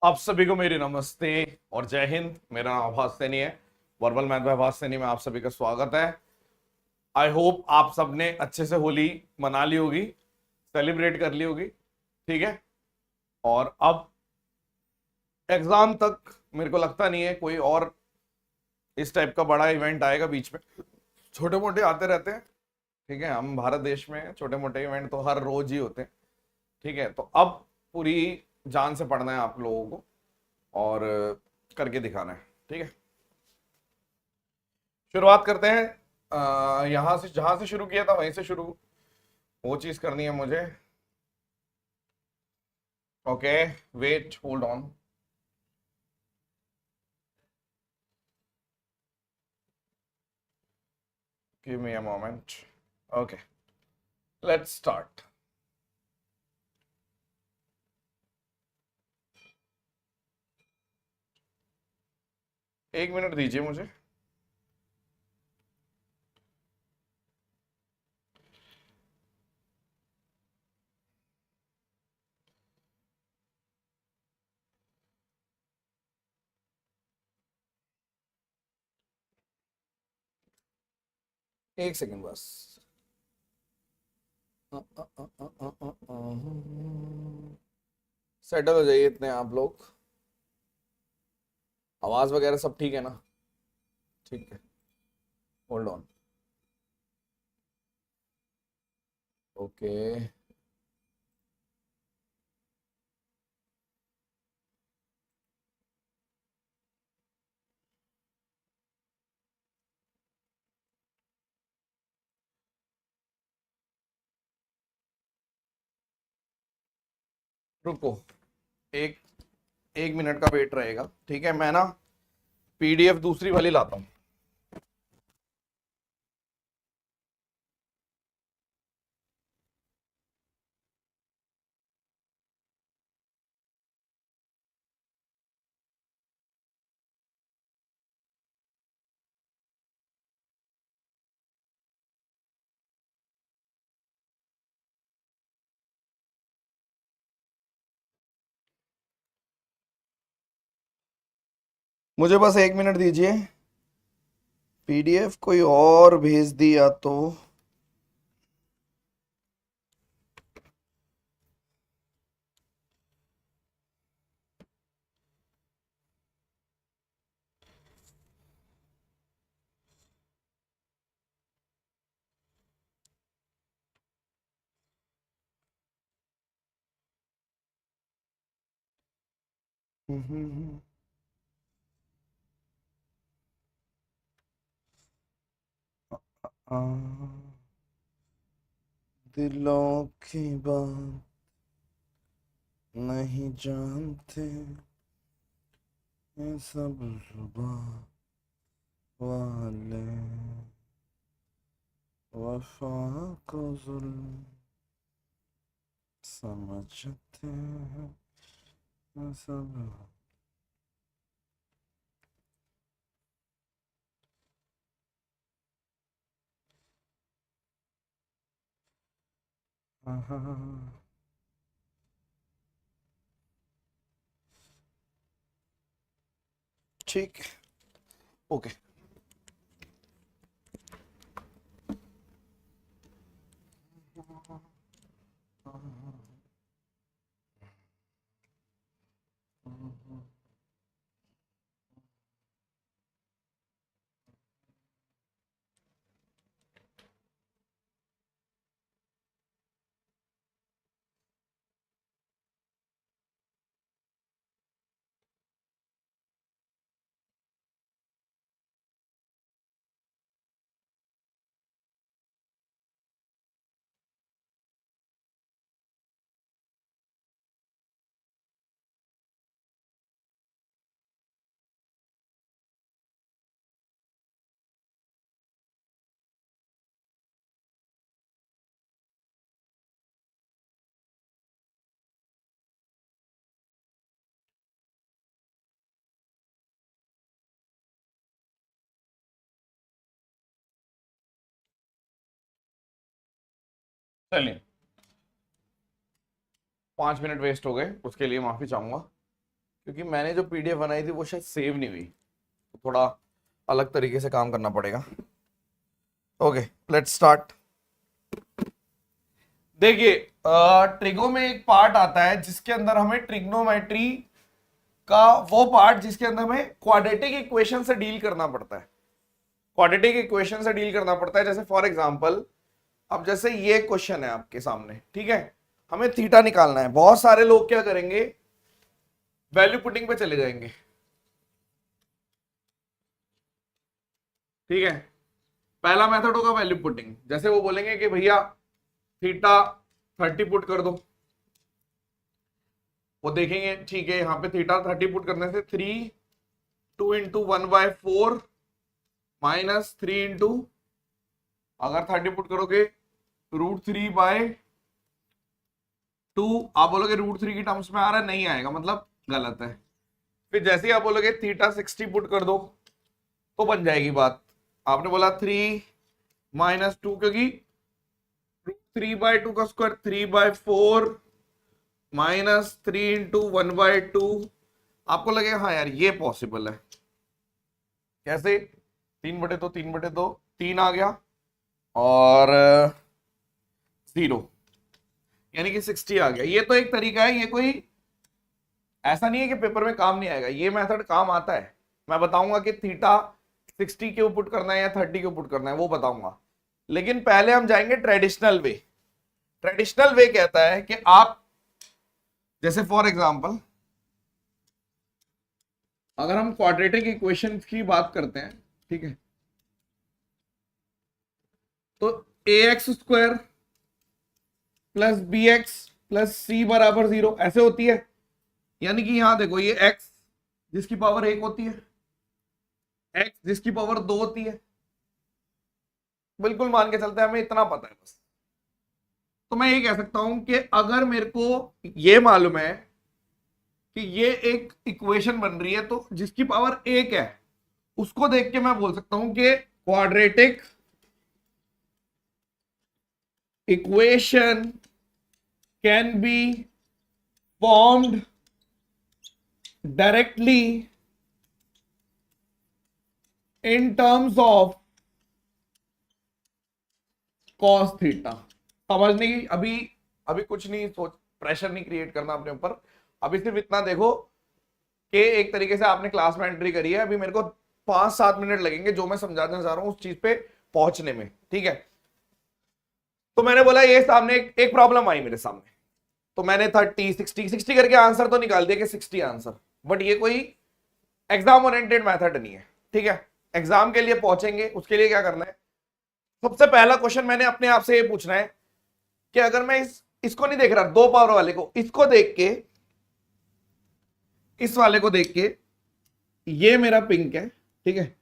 आप सभी को मेरी नमस्ते और जय हिंद। मेरा नाम आभास सैनी है। वर्बल मैथ बाय आभास सैनी में आप सभी का स्वागत है। आई होप आप सबने अच्छे से होली मना ली होगी, सेलिब्रेट कर ली होगी। ठीक है। और अब एग्जाम तक मेरे को लगता नहीं है कोई और इस टाइप का बड़ा इवेंट आएगा बीच में। छोटे मोटे आते रहते हैं। ठीक है, हम भारत देश में छोटे मोटे इवेंट तो हर रोज ही होते हैं। ठीक है, तो अब पूरी जान से पढ़ना है आप लोगों को और करके दिखाना है। ठीक है, शुरुआत करते हैं। यहां से जहां से शुरू किया था वहीं से शुरू, वो चीज करनी है मुझे। Okay, wait hold on. Give me a moment. Okay, let's start. 1 minute दीजिए मुझे। एक सेकंड बस। सेटल हो जाइए इतने आप लोग। आवाज वगैरह सब ठीक है ना? ठीक है, होल्ड ऑन। ओके, रुको। एक 1 मिनट का वेट रहेगा। ठीक है, मैं ना पीडीएफ दूसरी वाली लाता हूँ। मुझे बस 1 मिनट दीजिए। पीडीएफ कोई और भेज दिया तो। आ, दिलों की बात नहीं जानते ये सब जुबां वाले, वफा को जुल्म समझते हैं ये सब। हाँ, ठीक। ओके। चलिए, 5 मिनट वेस्ट हो गए, उसके लिए माफी चाहूंगा क्योंकि मैंने जो पीडीएफ बनाई थी वो शायद सेव नहीं हुई, तो थोड़ा अलग तरीके से काम करना पड़ेगा। Okay, let's start. देखिए, ट्रिगो में एक पार्ट आता है जिसके अंदर हमें ट्रिग्नोमेट्री का वो पार्ट जिसके अंदर हमें क्वाड्रेटिक इक्वेशन से डील करना पड़ता है। क्वाड्रेटिक इक्वेशन से डील करना पड़ता है, जैसे फॉर एग्जांपल अब जैसे ये क्वेश्चन है आपके सामने, ठीक है, हमें थीटा निकालना है। बहुत सारे लोग क्या करेंगे, वैल्यू पुटिंग पे चले जाएंगे, ठीक है। पहला मेथड होगा वैल्यू पुटिंग, जैसे वो बोलेंगे कि भैया थीटा 30 पुट कर दो, वो देखेंगे ठीक है, यहाँ पे थीटा 30 पुट करने से 3 2 इंटू 1/4 माइनस 3 इंटू, अगर 30 पुट करोगे √3/2, आप बोलोगे √3 की टर्म्स में आ रहा है, नहीं आएगा, मतलब गलत है। फिर जैसे ही आप बोलोगे थीटा 60 पुट कर दो तो बन जाएगी बात। आपने बोला 3 माइनस 2, क्योंकि 3/2 का स्क्वायर 3/4 माइनस 3 इंटू 1/2, आपको लगेगा हाँ यार ये पॉसिबल है। कैसे? 3/2 3/2 3 आ गया और 0, यानी कि 60 आ गया। ये तो एक तरीका है, ये कोई ऐसा नहीं है कि पेपर में काम नहीं आएगा, ये मेथड काम आता है। मैं बताऊंगा कि थीटा 60 क्यों पुट करना है या 30 क्यों पुट करना है, वो बताऊंगा। लेकिन पहले हम जाएंगे ट्रेडिशनल वे। ट्रेडिशनल वे कहता है कि आप जैसे फॉर एग्जांपल अगर हम क्वाड्रेटिक इक्वेशन की बात करते हैं, ठीक है, तो ax² plus bx plus c बराबर 0 ऐसे होती है। यानी कि यहां देखो, ये x जिसकी पावर 1 होती है, x जिसकी पावर 2 होती है, बिल्कुल मान के चलते हैं, हमें इतना पता है बस। तो मैं ये कह सकता हूं कि अगर मेरे को ये मालूम है कि ये एक इक्वेशन बन रही है, तो जिसकी पावर 1 है उसको देख के मैं बोल सकता हूं कि quadratic equation can be formed directly in terms of cos theta. समझने की अभी कुछ नहीं सोच, प्रेशर नहीं क्रिएट करना अपने ऊपर। अभी सिर्फ इतना देखो कि एक तरीके से आपने क्लास में एंट्री करी है, अभी मेरे को 5-7 मिनट लगेंगे जो मैं समझाना चाह रहा हूं उस चीज पे पहुंचने में, ठीक है। तो मैंने बोला ये सामने एक प्रॉब्लम आई मेरे सामने, तो मैंने 30 60 करके आंसर तो निकाल दिया कि 60 आंसर, बट ये कोई एग्जाम ओरिएंटेड मेथड नहीं है, ठीक है। एग्जाम के लिए पहुंचेंगे, उसके लिए क्या करना है, सबसे पहला क्वेश्चन मैंने अपने आप से ये पूछना है कि अगर मैं इसको नहीं देख रहा 2 पावर वाले को, इसको देख के, इस वाले को देख के, ये मेरा पिंक है, ठीक है,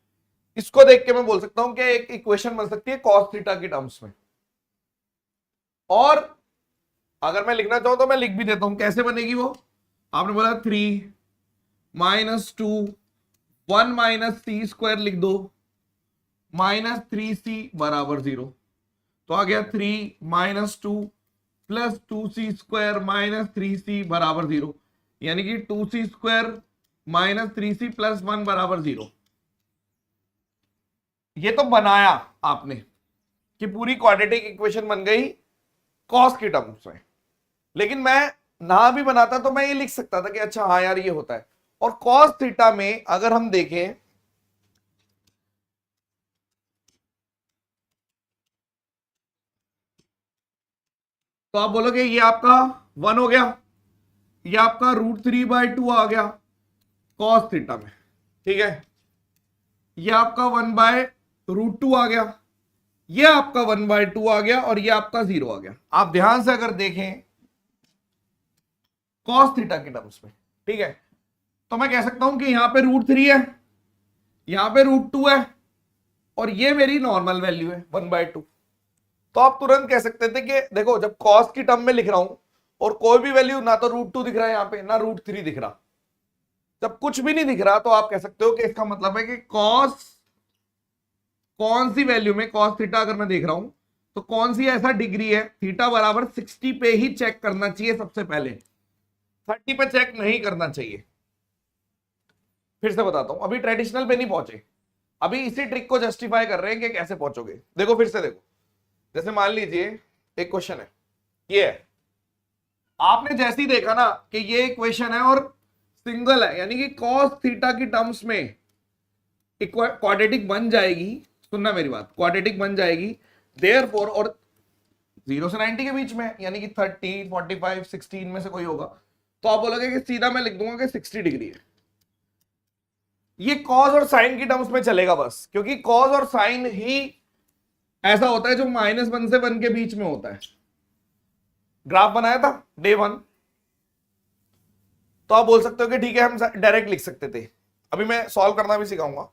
इसको देख के मैं बोल सकता हूं कि एक इक्वेशन बन सकती है कॉस थीटा की टर्म्स में। और अगर मैं लिखना चाहूं तो मैं लिख भी देता हूं, कैसे बनेगी वो। आपने बोला 3 माइनस 2 1 माइनस c² लिख दो माइनस 3c बराबर 0, तो आ गया 3 minus 2 plus 2c² minus 3c बराबर 0, यानी कि 2c² माइनस 3c प्लस 1 बराबर 0। ये तो बनाया आपने कि पूरी क्वाड्रेटिक इक्वेशन बन गई कॉस की टर्म्स में। लेकिन मैं ना भी बनाता तो मैं ये लिख सकता था कि अच्छा हाँ यार ये होता है। और कॉस थीटा में अगर हम देखें तो आप बोलोगे ये आपका 1 हो गया, ये आपका √3/2 आ गया कॉस थीटा में, ठीक है, ये आपका 1/√2 आ गया, ये आपका 1/2 आ गया और ये आपका 0 आ गया। आप ध्यान से अगर देखें कॉस थीटा के टर्म्स में, ठीक है, तो मैं कह सकता हूं कि यहां पे √3 है, यहां पे √2 है और ये मेरी नॉर्मल वैल्यू है 1/2। तो आप तुरंत कह सकते थे कि देखो जब कॉस की टर्म में लिख रहा हूं और कोई भी वैल्यू ना तो √2 दिख रहा है यहां पे ना √3 दिख रहा, जब कुछ भी नहीं दिख रहा तो आप कह सकते हो कि इसका मतलब है कि कॉस कौन सी वैल्यू में, कॉस थीटा अगर मैं देख रहा हूं तो कौन सी ऐसा डिग्री है, थीटा बराबर 60 पे ही चेक करना चाहिए सबसे पहले, 30 पे चेक नहीं करना चाहिए। फिर से बताता हूं, अभी ट्रेडिशनल पे नहीं पहुंचे, अभी इसी ट्रिक को जस्टिफाई कर रहे हैं कि कैसे पहुंचोगे। देखो फिर से देखो, जैसे मान लीजिए एक क्वेश्चन है, ये है, आपने जैसे ही देखा ना कि ये इक्वेशन है और सिंगल है, यानी कि cos थीटा की टर्म्स में क्वाड्रेटिक बन जाएगी, सुनना मेरी बात, क्वाड्रेटिक बन जाएगी, देयरफॉर, और 0 से 90 के बीच में, यानी कि 30, 45, 16 में से कोई होगा, तो आप बोलोगे कि सीधा मैं लिख दूंगा कि 60 डिग्री है। ये कॉस और साइन की टर्म्स में चलेगा बस, क्योंकि कॉस और साइन ही ऐसा होता है जो -1 से 1 के बीच में होता है। ग्राफ बनाया था डे 1, तो आप बोल सकते हो कि ठीक है हम डायरेक्ट लिख सकते थे, अभी मैं सॉल्व करना भी सिखाऊंगा।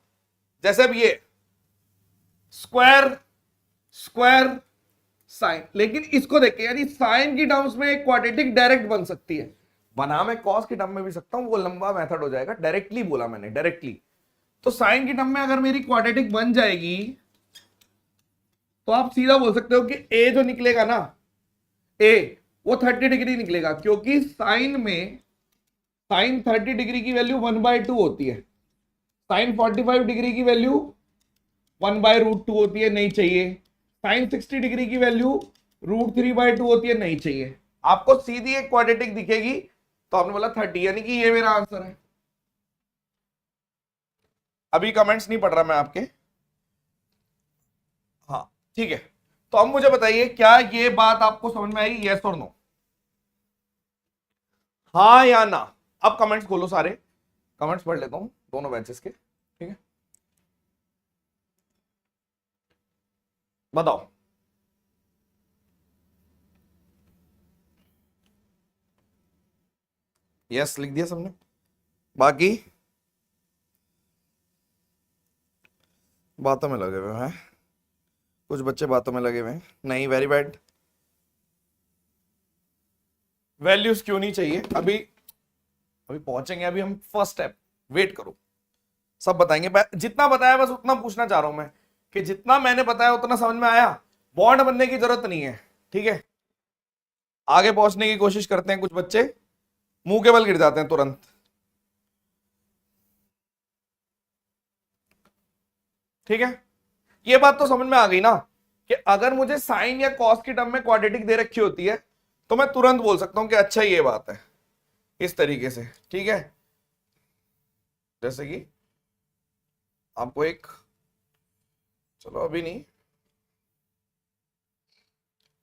जैसे अब ये स्क्वायर स्क्वायर साइन, लेकिन इसको देखिए, यानी साइन की टर्म्स में एक क्वाड्रेटिक डायरेक्ट बन सकती है, बना मैं कॉस की टर्म में भी सकता हूं, वो लंबा मेथड हो जाएगा, डायरेक्टली बोला मैंने, डायरेक्टली। तो साइन की टर्म में अगर मेरी क्वाड्रेटिक बन जाएगी तो आप सीधा बोल सकते हो कि ए जो निकलेगा ना, ए वो 30 डिग्री निकलेगा, क्योंकि साइन में साइन 30 डिग्री की वैल्यू 1/2 होती है, साइन 45 डिग्री की वैल्यू 1/√2 होती है, नहीं चाहिए। साइन 60 डिग्री की वैल्यू √3/2 होती है, नहीं चाहिए। आपको सीधी एक क्वाड्रेटिक दिखेगी तो आपने बोला 30, यानी कि ये मेरा आंसर है। अभी कमेंट्स नहीं पढ़ रहा मैं आपके, हाँ ठीक है। तो अब मुझे बताइए, क्या ये बात आपको समझ में आई, यस और नो, हाँ या ना? अब कमेंट्स खोलो, सारे कमेंट्स पढ़ लेता हूं दोनों बैचेस के, ठीक है, बताओ। यस लिख दिया सबने, बाकी बातों में लगे हुए हैं, कुछ बच्चे बातों में लगे हुए हैं, नहीं, वेरी बैड। वैल्यूज क्यों नहीं चाहिए, अभी अभी पहुंचेंगे, अभी हम फर्स्ट स्टेप, वेट करो, सब बताएंगे। जितना बताया बस उतना पूछना चाह रहा हूं मैं, कि जितना मैंने बताया उतना समझ में आया, बॉन्ड बनने की जरूरत नहीं है, ठीक है। आगे पहुंचने की कोशिश करते हैं, कुछ बच्चे मुंह के बल गिर जाते हैं तुरंत, ठीक है। ये बात तो समझ में आ गई ना, कि अगर मुझे साइन या कॉस की टर्म में क्वाड्रेटिक दे रखी होती है तो मैं तुरंत बोल सकता हूं कि अच्छा ये बात है, इस तरीके से, ठीक है। जैसे कि आपको एक, चलो अभी नहीं,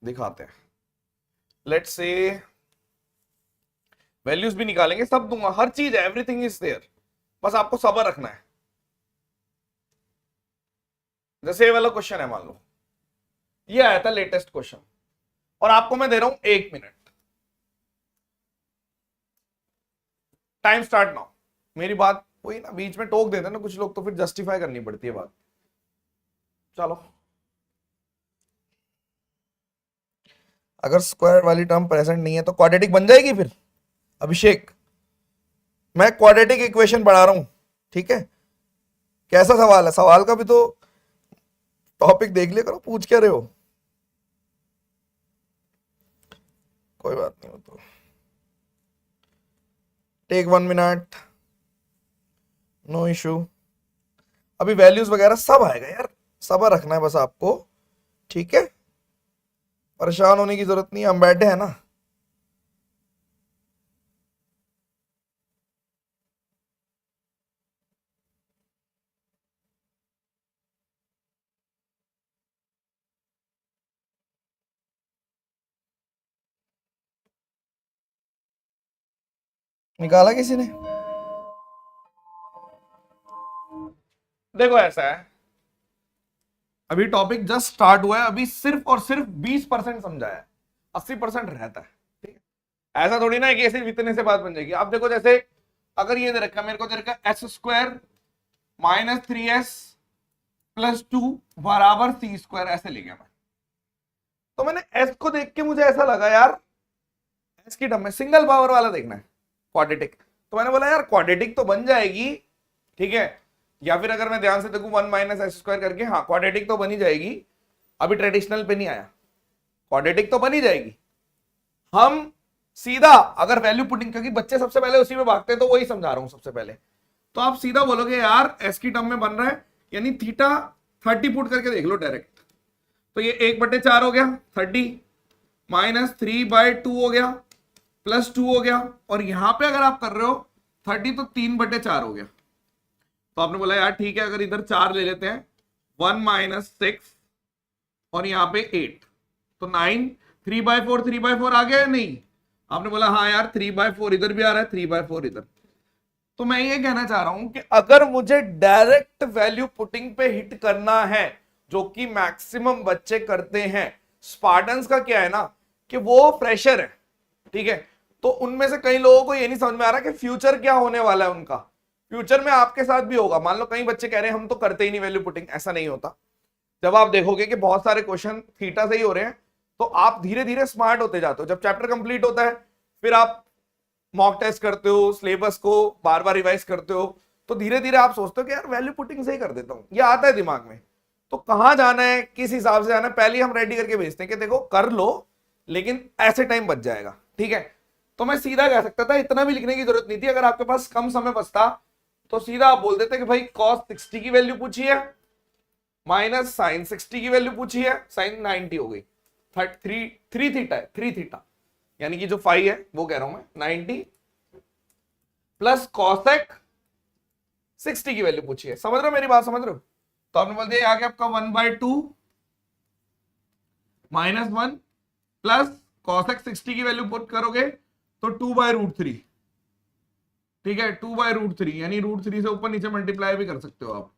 दिखाते हैं, लेट्स से वैल्यूज भी निकालेंगे, सब दूंगा, हर चीज है, एवरीथिंग इज देयर, बस आपको सब्र रखना है। जैसे ये वाला क्वेश्चन है, मान लो ये आया था लेटेस्ट क्वेश्चन, और आपको मैं दे रहा हूं 1 मिनट, टाइम स्टार्ट नाउ। मेरी बात वही ना, बीच में टोक देते ना कुछ लोग, तो फिर जस्टिफाई करनी पड़ती है बात। चलो, अगर स्क्वायर वाली टर्म प्रेजेंट नहीं है तो क्वाड्रेटिक बन जाएगी फिर। अभिषेक, मैं क्वाड्रेटिक इक्वेशन पढ़ा रहा हूं, ठीक है। कैसा सवाल है, सवाल का भी तो टॉपिक देख लिया करो, पूछ क्या रहे हो, कोई बात नहीं, हो तो टेक 1 मिनट, नो इशू। अभी वैल्यूज वगैरह सब आएगा यार, सब्र रखना है बस आपको, ठीक है, परेशान होने की जरूरत नहीं है, हम बैठे हैं ना। निकाला किसी ने? देखो ऐसा है, अभी टॉपिक जस्ट स्टार्ट हुआ है, अभी सिर्फ और सिर्फ 20% समझा है, 80% रहता है, ठीक है। ऐसा थोड़ी ना है कि ऐसे इतने से बात बन जाएगी। आप देखो, जैसे अगर ये दे रखा, मेरे को दे रखा s² -3s+2 बराबर c², ऐसे ले गया मैं, तो मैंने s को देख के मुझे ऐसा लगा यार, s की टर्म में सिंगल पावर वाला देखना है क्वाड्रेटिक, तो मैंने बोला यार क्वाड्रेटिक तो बन जाएगी, ठीक है। या फिर अगर मैं ध्यान से देखूं 1 - s² करके, हाँ क्वाड्रेटिक तो बनी जाएगी, अभी ट्रेडिशनल पे नहीं आया, क्वाड्रेटिक तो बनी जाएगी। हम सीधा अगर वैल्यू पुटिंग, क्योंकि बच्चे सबसे पहले उसी में भागते हैं, तो वही समझा रहा हूं सबसे पहले, तो आप सीधा बोलोगे यार एस की टर्म में बन रहा है, यानी थीटा 30 पुट करके देख लो डायरेक्ट। तो ये 1/4 हो गया 30, माइनस 3/2 हो गया, प्लस 2 हो गया, और यहां पे अगर आप कर रहे हो 30 तो 3/4 हो गया। तो आपने बोला यार ठीक है, अगर इधर 4 ले लेते हैं, 1 - 6 और यहाँ पे 8, तो 9, 3/4 3/4 आ गया या नहीं? आपने बोला हाँ यार 3/4 इधर भी आ रहा है, 3/4 इधर। तो मैं ये कहना चाह रहा हूं कि अगर मुझे डायरेक्ट वैल्यू पुटिंग पे हिट करना है, जो कि मैक्सिमम बच्चे करते हैं, स्पार्टन्स का क्या है ना कि वो फ्रेशर है, ठीक है, तो उनमें से कई लोगों को ये नहीं समझ में आ रहा कि फ्यूचर क्या होने वाला है उनका। फ्यूचर में आपके साथ भी होगा। मान लो कई बच्चे कह रहे हैं हम तो करते ही नहीं वैल्यू पुटिंग, ऐसा नहीं होता। जब आप देखोगे कि बहुत सारे क्वेश्चन थीटा से ही हो रहे हैं, तो आप धीरे धीरे स्मार्ट होते जाते हो। जब चैप्टर कंप्लीट होता है, फिर आप मॉक टेस्ट करते हो, सिलेबस को बार बार रिवाइज करते हो, तो धीरे धीरे आप सोचते हो कि यार वैल्यू पुटिंग से ही कर देता हूं, ये आता है दिमाग में। तो कहां जाना है, किस हिसाब से जाना है, पहले हम रेडी करके भेजते हैं कि देखो कर लो, लेकिन ऐसे टाइम बच जाएगा, ठीक है। तो मैं सीधा कह सकता था, इतना भी लिखने की जरूरत नहीं थी। अगर आपके पास कम समय बचता तो सीधा आप बोल देते कि भाई cos 60 की वैल्यू पूछी है, माइनस साइन 60 की वैल्यू पूछी है, साइन 90 हो गई, 3 थीटा है, 3 थीटा यानी कि जो 5 है वो कह रहा हूं मैं, 90 प्लस कॉसेक 60 की वैल्यू पूछी है। समझ रहे हो मेरी बात, समझ रहे हो? तो आपने बोल दिया आगे आपका 1/2 माइनस 1 प्लस कॉसेक 60 की वैल्यू पुट करोगे तो 2/√3, ठीक है, 2/√3 यानी √3 से ऊपर नीचे मल्टीप्लाई भी कर सकते हो आप।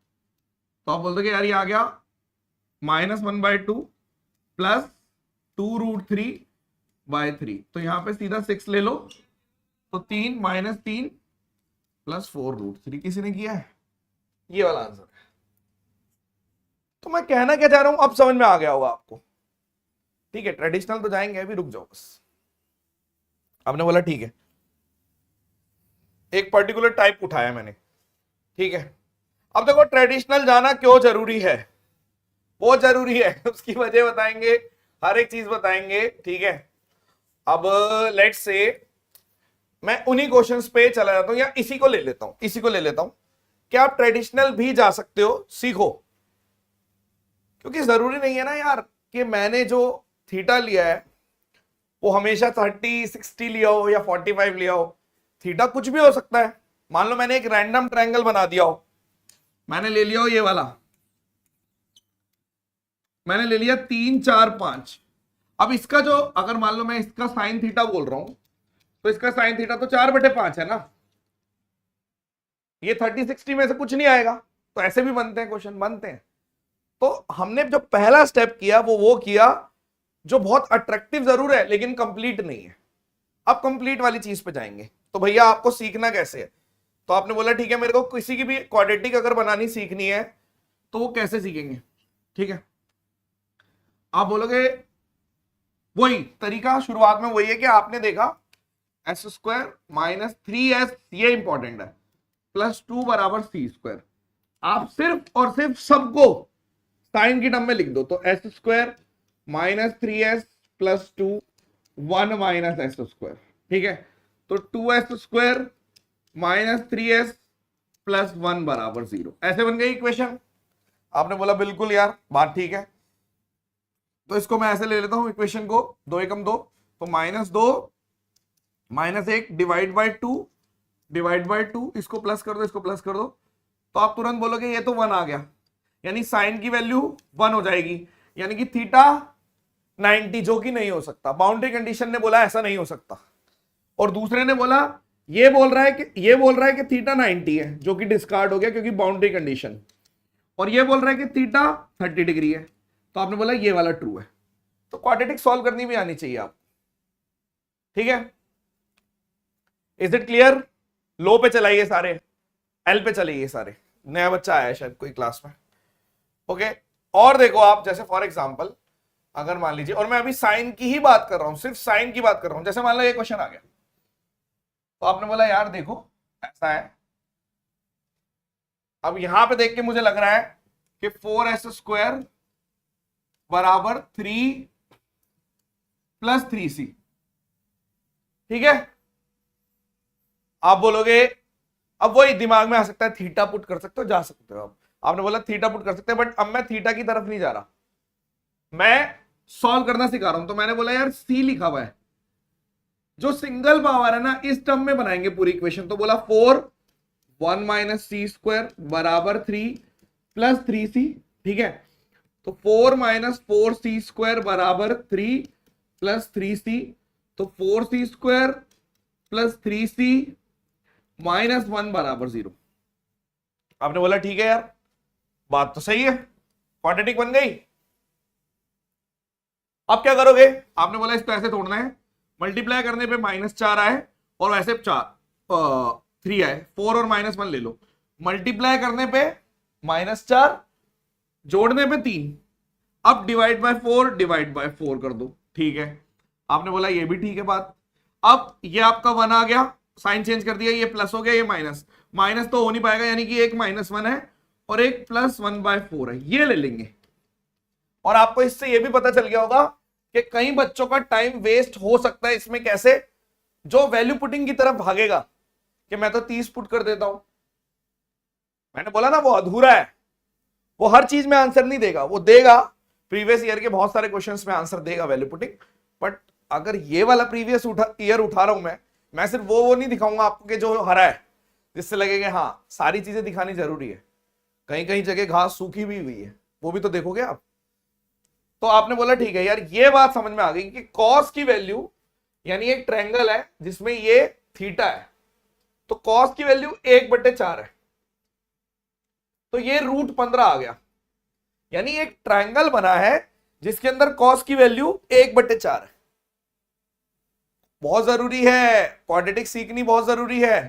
तो आप बोलते यार ये आ गया -1/2 प्लस 2√3/3, तो यहां पे सीधा 6 ले लो, तो 3 - 3 प्लस 4√3। किसी ने किया है? ये वाला आंसर है। तो मैं कहना क्या चाह रहा हूं, अब समझ में आ गया होगा आपको, ठीक है। ट्रेडिशनल तो जाएंगे, अभी रुक जाओ बस। आपने बोला ठीक है, एक पर्टिकुलर टाइप उठाया मैंने, ठीक है। अब देखो ट्रेडिशनल जाना क्यों जरूरी है, बहुत जरूरी है, उसकी वजह बताएंगे, हर एक चीज बताएंगे, ठीक है। अब लेट्स से मैं उन्हीं क्वेश्चंस पे चला जाता हूं, या इसी को ले लेता हूं, क्या आप ट्रेडिशनल भी जा सकते हो, सीखो। क्योंकि जरूरी नहीं है ना यार कि मैंने जो थीटा लिया है वो हमेशा 30 60 लिया हो या 45 लिया हो। थीटा कुछ भी हो सकता है। मान लो मैंने एक रैंडम ट्रायंगल बना दिया हो, मैंने ले लिया हो ये वाला, मैंने ले लिया 3 4 5। अब इसका जो, अगर मान लो मैं इसका साइन थीटा बोल रहा हूं, तो इसका साइन थीटा तो 4/5 है ना, ये 30 60 में से कुछ नहीं आएगा। तो ऐसे भी बनते हैं क्वेश्चन, बनते हैं। तो हमने जो पहला स्टेप किया वो किया जो बहुत अट्रैक्टिव जरूर है लेकिन कंप्लीट नहीं है। अब कंप्लीट वाली चीज पे जाएंगे। तो भैया आपको सीखना कैसे है? तो आपने बोला ठीक है, मेरे को किसी की भी क्वाड्रेटिक अगर बनानी सीखनी है तो वो कैसे सीखेंगे, ठीक है। आप बोलोगे वही तरीका, शुरुआत में वही है कि आपने देखा s² - 3s, ये इंपॉर्टेंट है, +2 = c²। आप सिर्फ और सिर्फ सबको साइन की टर्म में लिख दो, तो s² - 3s + 2 1 - s², ठीक है। तो 2s² - 3s + 1 = 0, ऐसे बन गई इक्वेशन। आपने बोला बिल्कुल यार बात ठीक है, तो इसको मैं ऐसे ले लेता हूं इक्वेशन को, 2 एकम 2, तो -2 -1 डिवाइड बाय 2, इसको प्लस कर दो, इसको प्लस कर दो, तो आप तुरंत बोलोगे ये तो 1 आ गया, यानी साइन की वैल्यू 1 हो जाएगी, यानी कि थीटा 90, जो कि नहीं हो सकता। बाउंड्री कंडीशन ने बोला ऐसा नहीं हो सकता, और दूसरे ने बोला ये बोल रहा है कि थीटा 90 है, जो कि डिस्कार्ड हो गया क्योंकि बाउंड्री कंडीशन, और ये बोल रहा है कि थीटा 30 डिग्री है, तो आपने बोला ये वाला ट्रू है। तो क्वाड्रेटिक सॉल्व करनी भी आनी चाहिए आप, ठीक है। Is it clear? लो पे चलाइए सारे, एल पे चलाइए सारे। नया बच्चा आया है शायद कोई क्लास में, ओके। और देखो आप, जैसे फॉर एग्जांपल अगर मान लीजिए, और मैं अभी साइन की ही बात कर रहा हूं, सिर्फ साइन की बात कर रहा हूं। जैसे मान लो ये क्वेश्चन आ गया, तो आपने बोला यार देखो ऐसा है, अब यहां पे देख के मुझे लग रहा है कि 4s² = 3 + 3c, ठीक है। आप बोलोगे अब वही दिमाग में आ सकता है, थीटा पुट कर सकते हो, जा सकते हो आप। आपने बोला थीटा पुट कर सकते हैं, बट अब मैं थीटा की तरफ नहीं जा रहा, मैं सॉल्व करना सिखा रहा हूं। तो मैंने बोला यार सी लिखा हुआ है, जो सिंगल पावर है ना इस टर्म में बनाएंगे पूरी इक्वेशन। तो बोला 4 1 माइनस सी स्क्वायर बराबर 3 प्लस 3c, ठीक है। तो 4 माइनस 4c स्क्वायर बराबर 3 प्लस 3c, तो 4c square plus 3c minus 1 बराबर 0। आपने बोला ठीक है यार, बात तो सही है, क्वाड्रेटिक बन गई। अब क्या करोगे, आपने बोला इसको ऐसे तोड़ना है, मल्टीप्लाई करने पे -4 आए और वैसे 3 आए, 4 और -1 ले लो, मल्टीप्लाई करने पे -4, जोड़ने पे 3, अब डिवाइड बाय 4 कर दो, ठीक है। आपने बोला ये भी ठीक है बात। अब ये आपका 1 आ गया, साइन चेंज कर दिया, ये प्लस हो गया, ये माइनस, माइनस तो हो नहीं पाएगा, यानी कि एक -1 है और एक +1/4 है, ये ले लेंगे। और आपको इससे ये भी पता चल गया होगा कि कई बच्चों का टाइम वेस्ट हो सकता है इसमें। कैसे, जो वैल्यू पुटिंग की तरफ भागेगा कि मैं तो 30 पुट कर देता हूं, मैंने बोला ना वो अधूरा है, वो हर चीज में आंसर नहीं देगा, वो देगा प्रीवियस ईयर के बहुत सारे क्वेश्चंस में आंसर देगा वैल्यू पुटिंग। बट अगर ये वाला प्रीवियस ईयर उठा रहा हूं मैं सिर्फ वो नहीं दिखाऊंगा आपको कि जो हरा है, जिससे लगेगा हाँ सारी चीजें दिखानी जरूरी है, कहीं कहीं जगह घास सूखी भी हुई है, वो भी तो देखोगे आप। तो आपने बोला ठीक है यार, ये बात समझ में आ गई कि कॉस की वैल्यू, यानी एक ट्रायंगल है जिसमें ये थीटा है, तो कॉस की वैल्यू 1/4 है, तो ये √15 आ गया। यानी एक ट्रायंगल बना है जिसके अंदर कॉस की वैल्यू 1/4 है। बहुत जरूरी है, क्वाड्रेटिक सीखनी बहुत जरूरी है।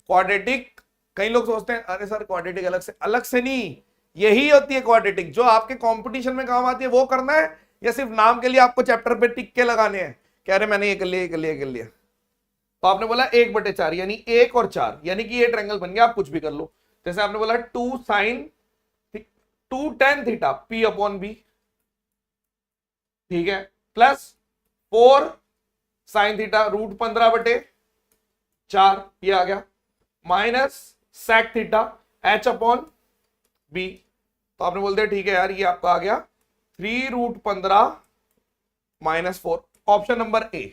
क्वाड्रेटिक, कई लोग सोचते हैं अरे सर क्वाड्रेटिक अलग से नहीं, यही होती है क्वाड्रेटिक, जो आपके कंपटीशन में काम आती है वो करना है, या सिर्फ नाम के लिए आपको चैप्टर पे टिक के लगाने हैं, कह रहे मैंने ये कर लिया, ये कर लिया, ये कर लिया। तो आपने बोला 1/4, यानी 1 और 4, यानी कि ये ट्रायंगल बन गया, आप कुछ भी कर लो। जैसे आपने बोला 2 tan थीटा P/B, ठीक है, प्लस 4 sin थीटा √15/4, ये आ गया, माइनस sec थीटा H/B। तो आपने बोल दिया ठीक है यार, ये आपका आ गया 3√15 -4, ऑप्शन नंबर ए।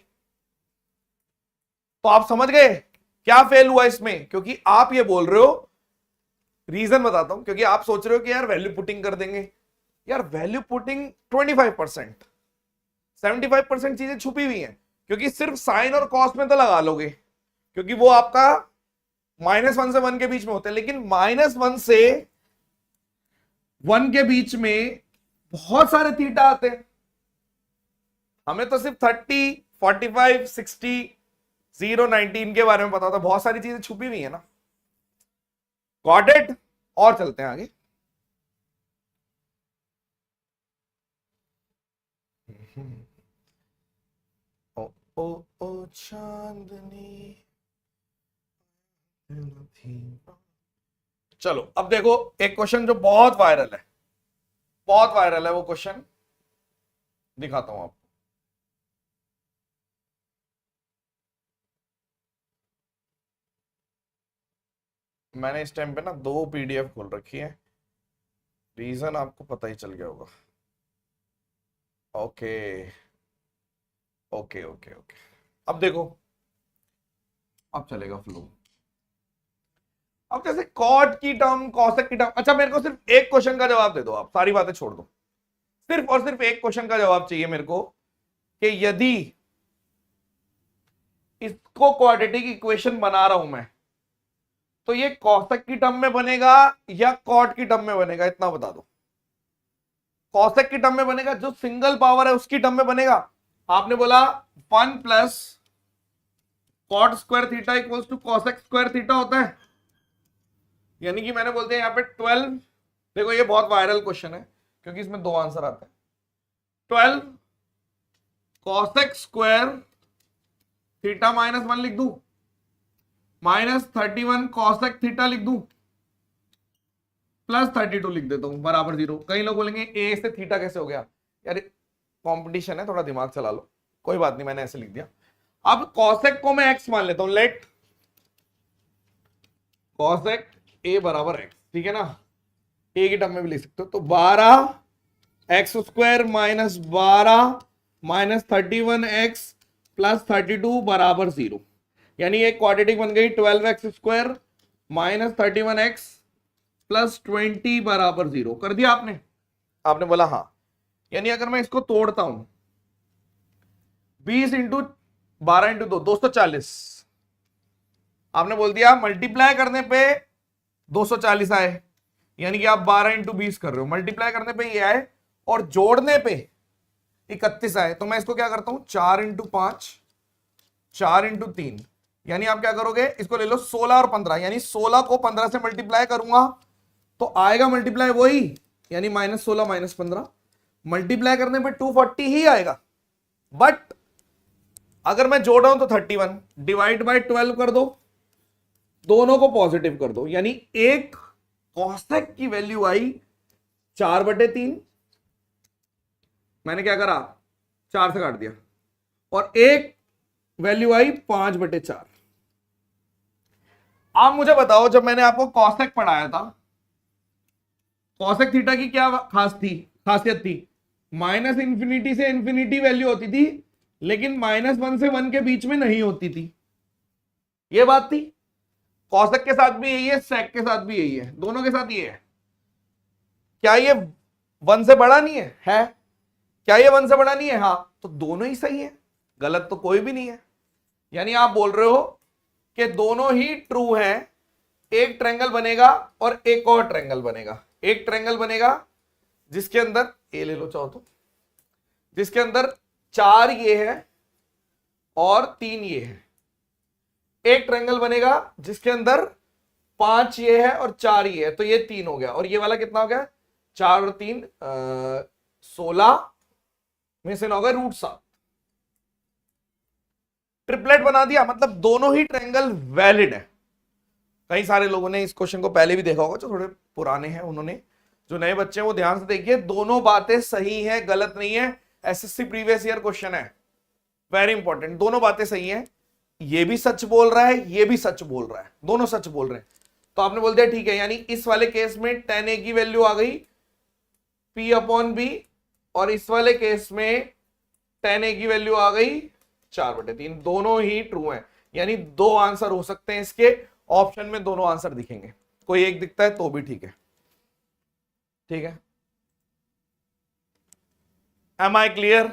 तो आप समझ गए क्या फेल हुआ इसमें, क्योंकि आप ये बोल रहे हो, रीजन बताता हूं, क्योंकि आप सोच रहे हो कि यार वैल्यू पुटिंग कर देंगे। यार वैल्यू पुटिंग 25%, 75% चीजें छुपी हुई हैं, क्योंकि सिर्फ साइन और कॉस में तो लगा लोगे, क्योंकि वो आपका -1 से 1 के बीच में होते हैं, लेकिन -1 से 1 के बीच में बहुत सारे थीटा आते हैं। हमें तो सिर्फ 30, 45, 60, 0, 19 के बारे में पता होता, बहुत सारी चीजें छुपी हुई है ना। Got it. और चलते हैं आगे। ओ ओ ओ चांदनी, चलो अब देखो एक क्वेश्चन जो बहुत वायरल है, बहुत वायरल है, वो क्वेश्चन दिखाता हूं आपको। मैंने इस टाइम पे ना 2 PDF खोल रखी है, रीजन आपको पता ही चल गया होगा। ओके ओके ओके ओके, अब देखो, अब चलेगा फ्लो। अब जैसे कॉट की टर्म, कॉसेक की टर्म, अच्छा मेरे को सिर्फ एक क्वेश्चन का जवाब दे दो, आप सारी बातें छोड़ दो, सिर्फ और सिर्फ एक क्वेश्चन का जवाब चाहिए मेरे को, कि यदि इसको क्वाड्रेटिक इक्वेशन बना रहा हूं मैं, तो ये कॉसेक की टर्म में बनेगा या कॉट की टर्म में बनेगा, इतना बता दो। कॉसेक की टर्म में बनेगा, जो सिंगल पावर है उसकी टर्म में बनेगा। आपने बोला 1 plus cot square theta equals to cosec square theta होता है, यानी कि मैंने बोलते हैं यहाँ पे 12, देखो ये बहुत वायरल क्वेश्चन है क्योंकि इसमें 2 आंसर आते हैं। 12 कॉसेक स्क्वायर थीटा -1 लिख दू, -31 कॉसेक थीटा लिख दू, +32 लिख देता हूं बराबर 0। कई लोग बोलेंगे ए से थीटा कैसे हो गया, यार कंपटीशन है, थोड़ा दिमाग चला लो, कोई बात नहीं, मैंने ऐसे लिख दिया। अब कॉसेक को मैं x मान लेता हूं, लेट cosec a बराबर x, ठीक है ना, a की टर्म में भी लिख सकते हो। तो 12x² minus 12 minus 31x plus 32 बराबर 0, यानी एक क्वाड्रेटिक बन गई 12x² माइनस 31x प्लस 20 बराबर 0। कर दिया आपने? आपने बोला हाँ। यानी अगर मैं इसको तोड़ता हूं 20 इंटू 12 इंटू 2 240, आपने बोल दिया मल्टीप्लाई करने पे 240 आए, यानी कि आप 12 इंटू 20 कर रहे हो, मल्टीप्लाई करने पे ये आए और जोड़ने पे 31 आए। तो मैं इसको क्या करता हूं 4 इंटू 5 4 इंटू 3, यानी आप क्या करोगे, इसको ले लो 16 और 15, यानी 16 को 15 से मल्टीप्लाई करूंगा तो आएगा मल्टीप्लाई वही, यानी -16 -15, मल्टीप्लाई करने पे 240 ही आएगा। बट अगर मैं जोड़ रहा हूं तो 31 डिवाइड बाय 12 कर दो, दोनों को पॉजिटिव कर दो, यानी एक कॉसेक की वैल्यू आई 4/3, मैंने क्या करा 4 से काट दिया, और एक वैल्यू आई 5/4। आप मुझे बताओ, जब मैंने आपको कॉसेक पढ़ाया था, कॉसेक थीटा की क्या खासियत थी, -∞ से इंफिनिटी वैल्यू होती थी, लेकिन -1 से 1 के बीच में नहीं होती थी, ये बात थी। कॉसेक के साथ भी यही है, सेक के साथ भी यही है, दोनों के साथ ये है। क्या ये 1 से बड़ा नहीं है? क्या ये 1 से बड़ा नहीं है? हाँ, तो दोनों ही सही है, गलत तो कोई भी नहीं है। यानी आप बोल रहे हो कि दोनों ही ट्रू हैं, एक ट्रायंगल बनेगा और एक और ट्रायंगल बनेगा। एक ट्रायंगल बनेगा जिसके अंदर ए ले लो चाहो तो, जिसके अंदर 4 ये है और 3 ये है। एक ट्रायंगल बनेगा जिसके अंदर 5 ये है और 4 ये है, तो ये 3 हो गया। और ये वाला कितना हो गया, 4 और 3 16 में से 9 हो गया √7। ट्रिपलेट बना दिया, मतलब दोनों ही ट्रायंगल वैलिड है। कई सारे लोगों ने इस क्वेश्चन को पहले भी देखा होगा, जो थोड़े पुराने हैं उन्होंने, जो नए बच्चे हैं वो ध्यान से देखिए, दोनों बातें सही है, गलत नहीं है। एसएससी प्रीवियस ईयर क्वेश्चन है, वेरी इंपॉर्टेंट, दोनों बातें सही है। ये भी सच बोल रहा है, ये भी सच बोल रहा है, दोनों सच बोल रहे हैं। तो आपने बोल दिया ठीक है, यानी इस वाले केस में tan a की वैल्यू आ गई P/B, और इस वाले केस में tan a की वैल्यू आ गई 4/3, दोनों ही ट्रू हैं। यानी 2 आंसर हो सकते हैं इसके, ऑप्शन में दोनों आंसर दिखेंगे, कोई एक दिखता है तो भी ठीक है। ठीक है, एम आई क्लियर?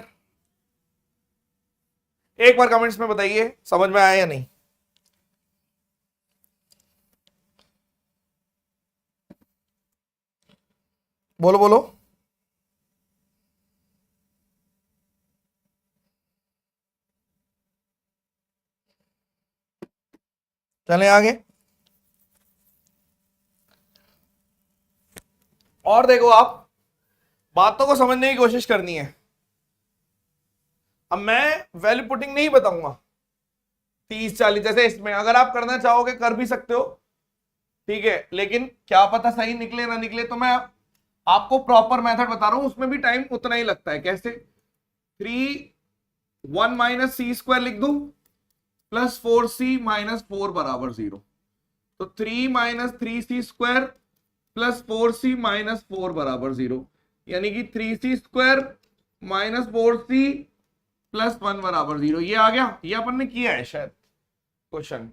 एक बार कमेंट्स में बताइए समझ में आया या नहीं। बोलो बोलो। चलें आगे। और देखो, आप बातों को समझने की कोशिश करनी है। अब मैं वैल्यू पुटिंग नहीं बताऊंगा 30 40, जैसे इसमें अगर आप करना चाहोगे कर भी सकते हो, ठीक है, लेकिन क्या पता सही निकले ना निकले, तो मैं आपको प्रॉपर मेथड बता रहा हूं, उसमें भी टाइम उतना ही लगता है। कैसे? 1 - c² लिख दूं प्लस 4c - 4 बराबर 0, तो 3 - 3c² प्लस 4c - 4 बराबर 0, यानी कि 3c² - 4c प्लस 1 बराबर 0। ये आ गया, ये अपन ने किया है शायद क्वेश्चन,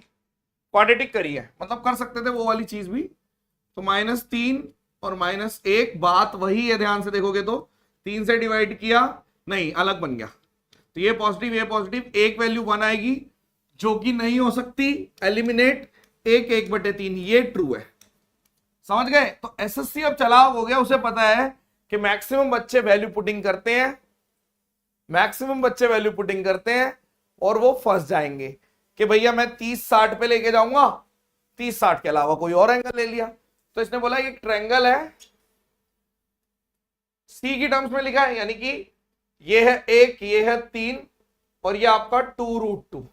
क्वाड्रेटिक करी है, मतलब कर सकते थे वो वाली चीज भी। तो -3 और -1 बात वही है, ध्यान से देखोगे तो 3 से डिवाइड किया, नहीं अलग बन गया, तो ये पॉजिटिव ये पॉजिटिव, एक वैल्यू 1 आएगी जो कि नहीं हो सकती, एलिमिनेट, 1/3, ये ट्रू है। समझ गए? तो एसएससी अब चलाक हो गया, उसे पता है कि मैक्सिमम बच्चे वैल्यू पुटिंग करते हैं, मैक्सिमम बच्चे वैल्यू पुटिंग करते हैं और वो फंस जाएंगे कि भैया मैं 30-60 पे लेके जाऊंगा, 30-60 के अलावा कोई और एंगल ले लिया। तो इसने बोला एक ट्रायंगल है, सी की टर्म्स में लिखा है, यानी कि ये है 1, ये है 3 और ये आपका 2√2,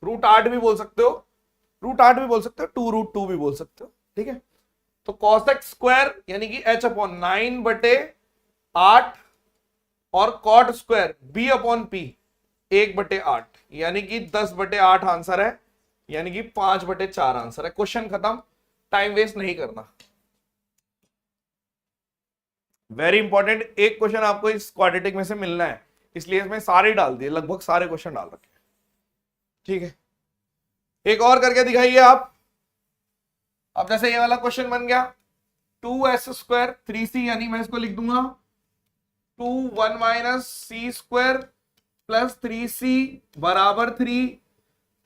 √8 भी बोल सकते हो, √8 भी बोल सकते हो, 2√2 भी बोल सकते हो, ठीक है। तो cosec स्क्वायर यानी कि h/9/8 और cot स्क्वायर b/p 1/8, यानी कि 10/8 आंसर है, यानी कि 5/4 आंसर है। क्वेश्चन खत्म, टाइम वेस्ट नहीं करना। वेरी इंपॉर्टेंट, एक क्वेश्चन आपको इस क्वाड्रेटिक में से मिलना है, इसलिए इसमें सारे डाल दिए, लगभग सारे क्वेश्चन डाल रखे। ठीक है, एक और करके दिखाइए आप। अब जैसे ये वाला क्वेश्चन बन गया 2s² 3c, यानी मैं इसको लिख दूंगा 2 1 minus C square plus 3c बराबर 3,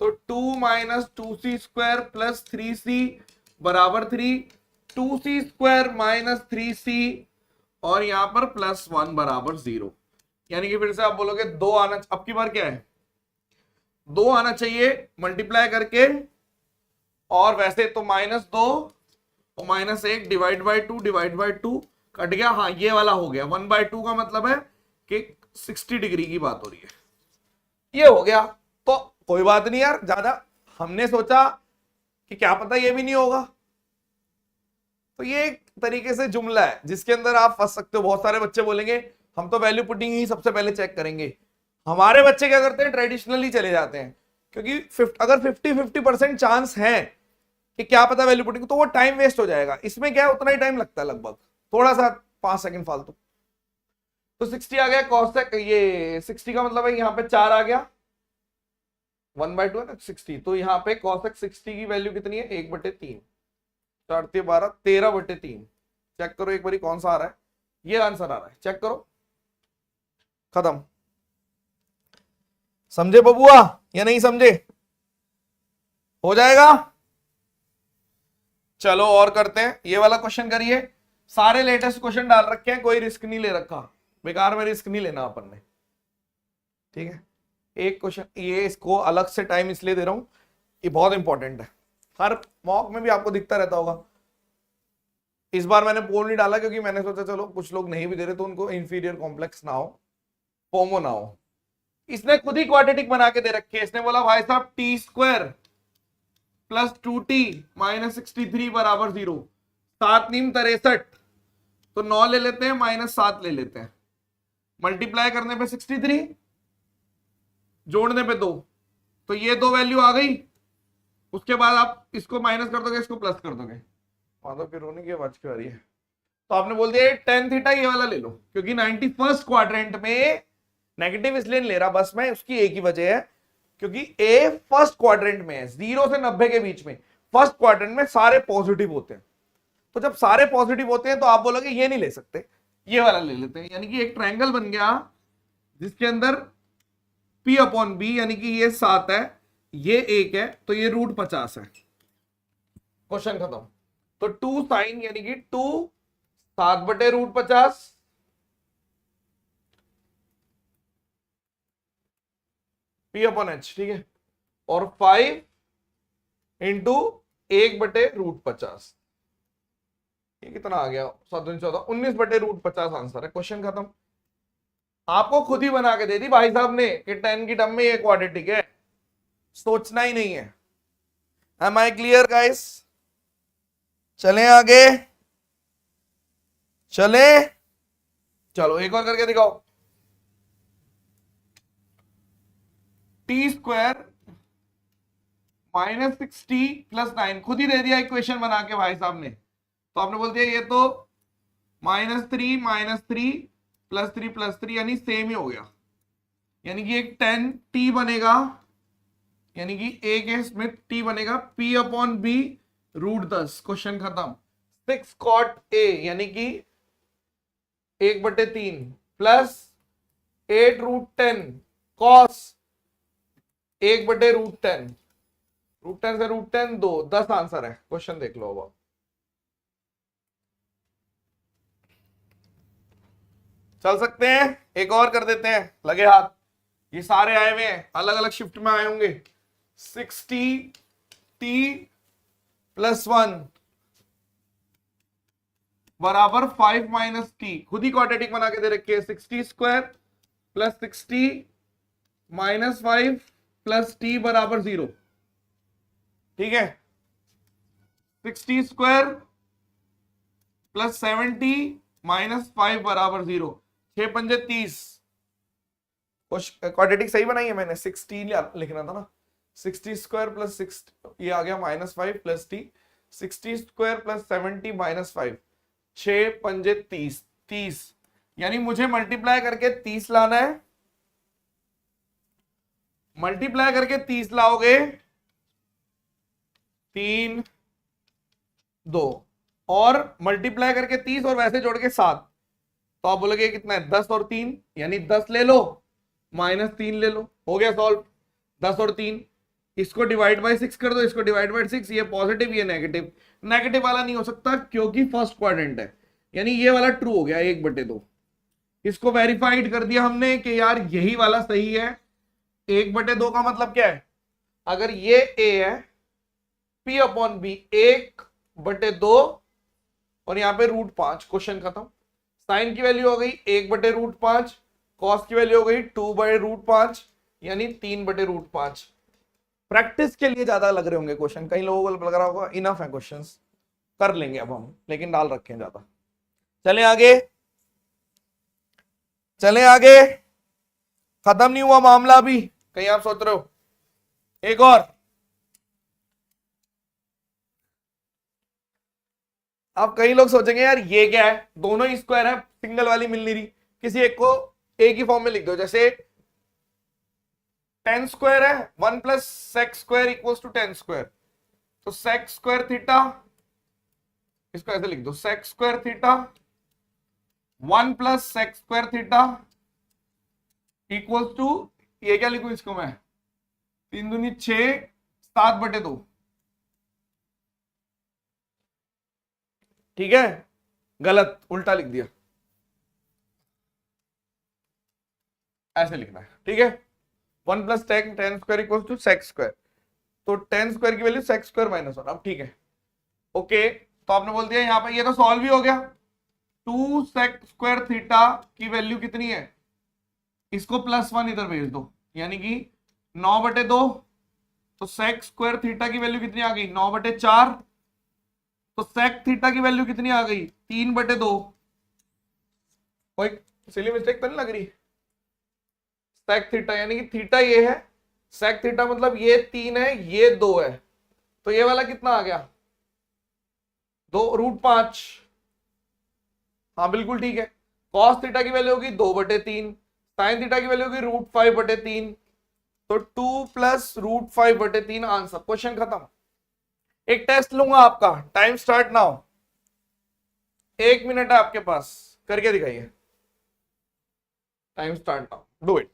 तो 2 minus 2c square plus 3c बराबर 3, 2c स्क्वायर माइनस 3c और यहां पर +1 बराबर 0। यानी कि फिर से आप बोलोगे 2 आना, अब की बार क्या है 2 आना चाहिए मल्टीप्लाई करके, और वैसे तो -2 और -1 डिवाइड बाई 2 कट गया। हाँ ये वाला हो गया 1/2 का मतलब है कि 60 डिग्री की बात हो रही है, ये हो गया। तो कोई बात नहीं यार, ज्यादा हमने सोचा कि क्या पता ये भी नहीं होगा, तो ये एक तरीके से जुमला है जिसके अंदर आप फंस सकते हो। बहुत सारे बच्चे बोलेंगे हम तो वैल्यू पुटिंग ही सबसे पहले चेक करेंगे। हमारे बच्चे क्या करते हैं, ट्रेडिशनली चले जाते हैं, क्योंकि अगर 50-50% चांस है कि क्या पता वैल्यू पुटिंग, तो वो टाइम वेस्ट हो जाएगा। इसमें क्या है, उतना ही टाइम लगता है लगभग, थोड़ा सा 5 सेकंड फालतू। तो 60 आ गया कॉसेक, ये 60 का मतलब है यहाँ पे 4 आ गया, 1/2 है ना 60, तो यहाँ पे कॉसेक 60 की वैल्यू कितनी है 1/3, 4 12 13/3। चेक करो एक बारी कौन सा आ रहा है, ये आंसर आ रहा है, चेक करो, खत्म। समझे बबुआ या नहीं समझे? हो जाएगा। चलो और करते हैं, ये वाला क्वेश्चन करिए। सारे लेटेस्ट क्वेश्चन डाल रखे हैं, कोई रिस्क नहीं ले रखा, बेकार में रिस्क नहीं लेना अपन ने। ठीक है, एक क्वेश्चन, ये इसको अलग से टाइम इसलिए दे रहा हूं, ये बहुत इंपॉर्टेंट है, हर मॉक में भी आपको दिखता रहता होगा। इस बार मैंने पोल नहीं डाला क्योंकि मैंने सोचा चलो कुछ लोग नहीं भी दे रहे तो उनको इंफीरियर कॉम्प्लेक्स ना हो, फोमो ना हो। इसने खुद ही क्वाड्रेटिक बना के दे रखी है, इसने बोला भाई साहब t² प्लस 2t माइनस 63 बराबर 0, 7 नीम 63, तो 9 ले लेते हैं -7 ले लेते हैं, मल्टीप्लाई करने पे 63, जोड़ने पे 2, तो ये 2 वैल्यू आ गई। उसके बाद आप इसको माइनस कर दोगे, इसको प्लस कर दोगे, तो फिर रोने की आवाज क्यों आ रही है? तो आपने बोल दिया tan थीटा ये वाला ले लो, क्योंकि 91st क्वाड्रेंट में नेगेटिव इसलिए नहीं ले रहा बस मैं, उसकी एक ही वजह है क्योंकि ए फर्स्ट क्वाड्रेंट में है, 0 से 90 के बीच में, फर्स्ट क्वाड्रेंट में सारे पॉजिटिव होते हैं। तो जब सारे पॉजिटिव होते हैं तो आप बोलोगे ये नहीं ले सकते, ये वाला ले लेते हैं। यानी कि एक ट्रायंगल बन गया जिसके अंदर P/B, यानी कि ये 7 है, ये 1 है, तो ये √50 है। क्वेश्चन खत्म। तो 2 साइन यानी कि 2 7/√50 P/H, ठीक है, और 5 इंटू 1/√50, ये कितना आ गया 7×14 19/√50 आंसर है। क्वेश्चन खत्म। आपको खुद ही बना के दे दी भाई साहब ने कि 10 की टर्म में ये क्वाड्रेटिक है, सोचना ही नहीं है। Am I clear guys? चलें आगे, चले, चलो एक और करके दिखाओ। t² -60 + 9, खुद ही दे दिया इक्वेशन बना के भाई साहब ने, तो आपने बोल दिया ये तो -3 -3 +3 +3, यानी सेम ही हो गया, यानी कि एक 10t बनेगा, यानी कि एक इसमें t बनेगा P/B √10। क्वेश्चन खत्म। 6 cot A यानी कि 1/3 प्लस 8√10 cos 1/√10, √10 से √10 2, 10 आंसर है। क्वेश्चन देख लो अब, चल सकते हैं, एक और कर देते हैं, लगे हाथ। ये सारे आए हुए हैं, अलग अलग शिफ्ट में आए होंगे। 60t + 1 बराबर 5 - t, खुद ही क्वाड्रेटिक बना के दे रखी है। 60² + 60 -5 + t बराबर 0, ठीक है। 60² + 70 -5 बराबर 0, 6 पंजे 30। क्वाड्रेटिक सही बनाई है मैंने, 16 लिखना था ना, 60² + 6, ये आ गया -5 + t, 60 स्क्वायर प्लस 70 माइनस 5, 6 पंजे 30, 30 यानी मुझे मल्टीप्लाई करके 30 लाना है। मल्टीप्लाई करके 30 लाओगे 3 2 और मल्टीप्लाई करके 30 और वैसे जोड़ के 7, तो आप बोलोगे कितना है 10 और 3 यानी 10 ले लो माइनस 3 ले लो, हो गया सॉल्व। 10 और 3, इसको डिवाइड बाय 6 कर दो, इसको डिवाइड बाय 6, ये पॉजिटिव ये नेगेटिव, नेगेटिव वाला नहीं हो सकता क्योंकि फर्स्ट क्वाड्रेंट है, यानी ये वाला ट्रू हो गया 1/2। इसको वेरीफाइड कर दिया हमने कि यार यही वाला सही है। 1/2 का मतलब क्या है, अगर ये a है p अपॉन बी 1/2 और यहाँ पे √5, क्वेश्चन खत्म। साइन की वैल्यू हो गई 1/√5, कॉस की वैल्यू हो गई 2/√5 यानी 3/√5। प्रैक्टिस के लिए ज्यादा लग रहे होंगे क्वेश्चन, कई लोगों को लग रहा होगा इनफ है क्वेश्चंस, कर लेंगे अब हम, लेकिन डाल रखे हैं ज्यादा। चले आगे, चले आगे, खत्म नहीं हुआ मामला अभी, कहीं आप सोच रहे हो एक और। अब कई लोग सोचेंगे यार ये क्या है, दोनों ही स्क्वायर है, सिंगल वाली मिल नहीं रही, किसी एक को एक ही फॉर्म में लिख दो। जैसे 10 स्क्वायर है, 1 plus sec square equals to 10 square, तो सेक स्क्वायर थीटा, इसको ऐसे लिख दो sec square theta 1 plus sec square theta equals to, ये क्या लिखूं इसको मैं, 3 दूनी 6, 7/2, ठीक है, गलत उल्टा लिख दिया, ऐसे लिखना है, ठीक है। 1 plus ten 10 square equals to sec square, तो 10 स्क्वायर की वैल्यू सेक स्क्वायर माइनस 1, अब ठीक है ओके। तो आपने बोल दिया यहाँ पे ये तो सॉल्व ही हो गया। 2 सेक स्क्वायर थीटा की वैल्यू कितनी है, इसको +1 इधर भेज दो, यानी कि 9/2, तो सेक स्क्वायर थीटा की वैल्यू कितनी आ गई 9/4, तो सेक थीटा की वैल्यू कितनी आ गई 3/2। कोई सिली मिस्टेक तो नहीं लग रही, सेक थीटा यानी कि थीटा ये है, सेक थीटा मतलब ये 3 है ये 2 है, तो ये वाला कितना आ गया 2√5, हाँ बिल्कुल ठीक है। कॉस थीटा की वैल्यू होगी 2/3, साइन थीटा की वैल्यू होगी √5/3, तो 2 प्लस √5/3 आंसर, क्वेश्चन खत्म। एक टेस्ट लूंगा आपका, टाइम स्टार्ट नाउ, 1 मिनट है आपके पास, करके दिखाइए, time start now, do it.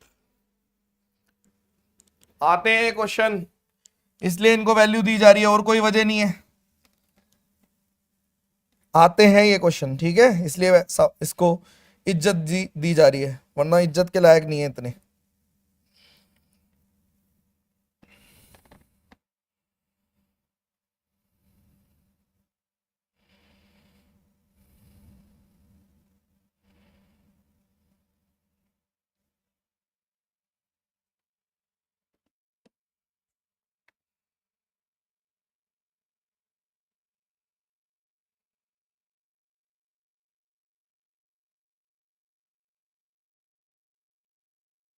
आते हैं क्वेश्चन, इसलिए इनको वैल्यू दी जा रही है और कोई वजह नहीं है, आते हैं ये क्वेश्चन, ठीक है, इसलिए इसको इज्जत दी जा रही है, वरना इज्जत के लायक नहीं है इतने।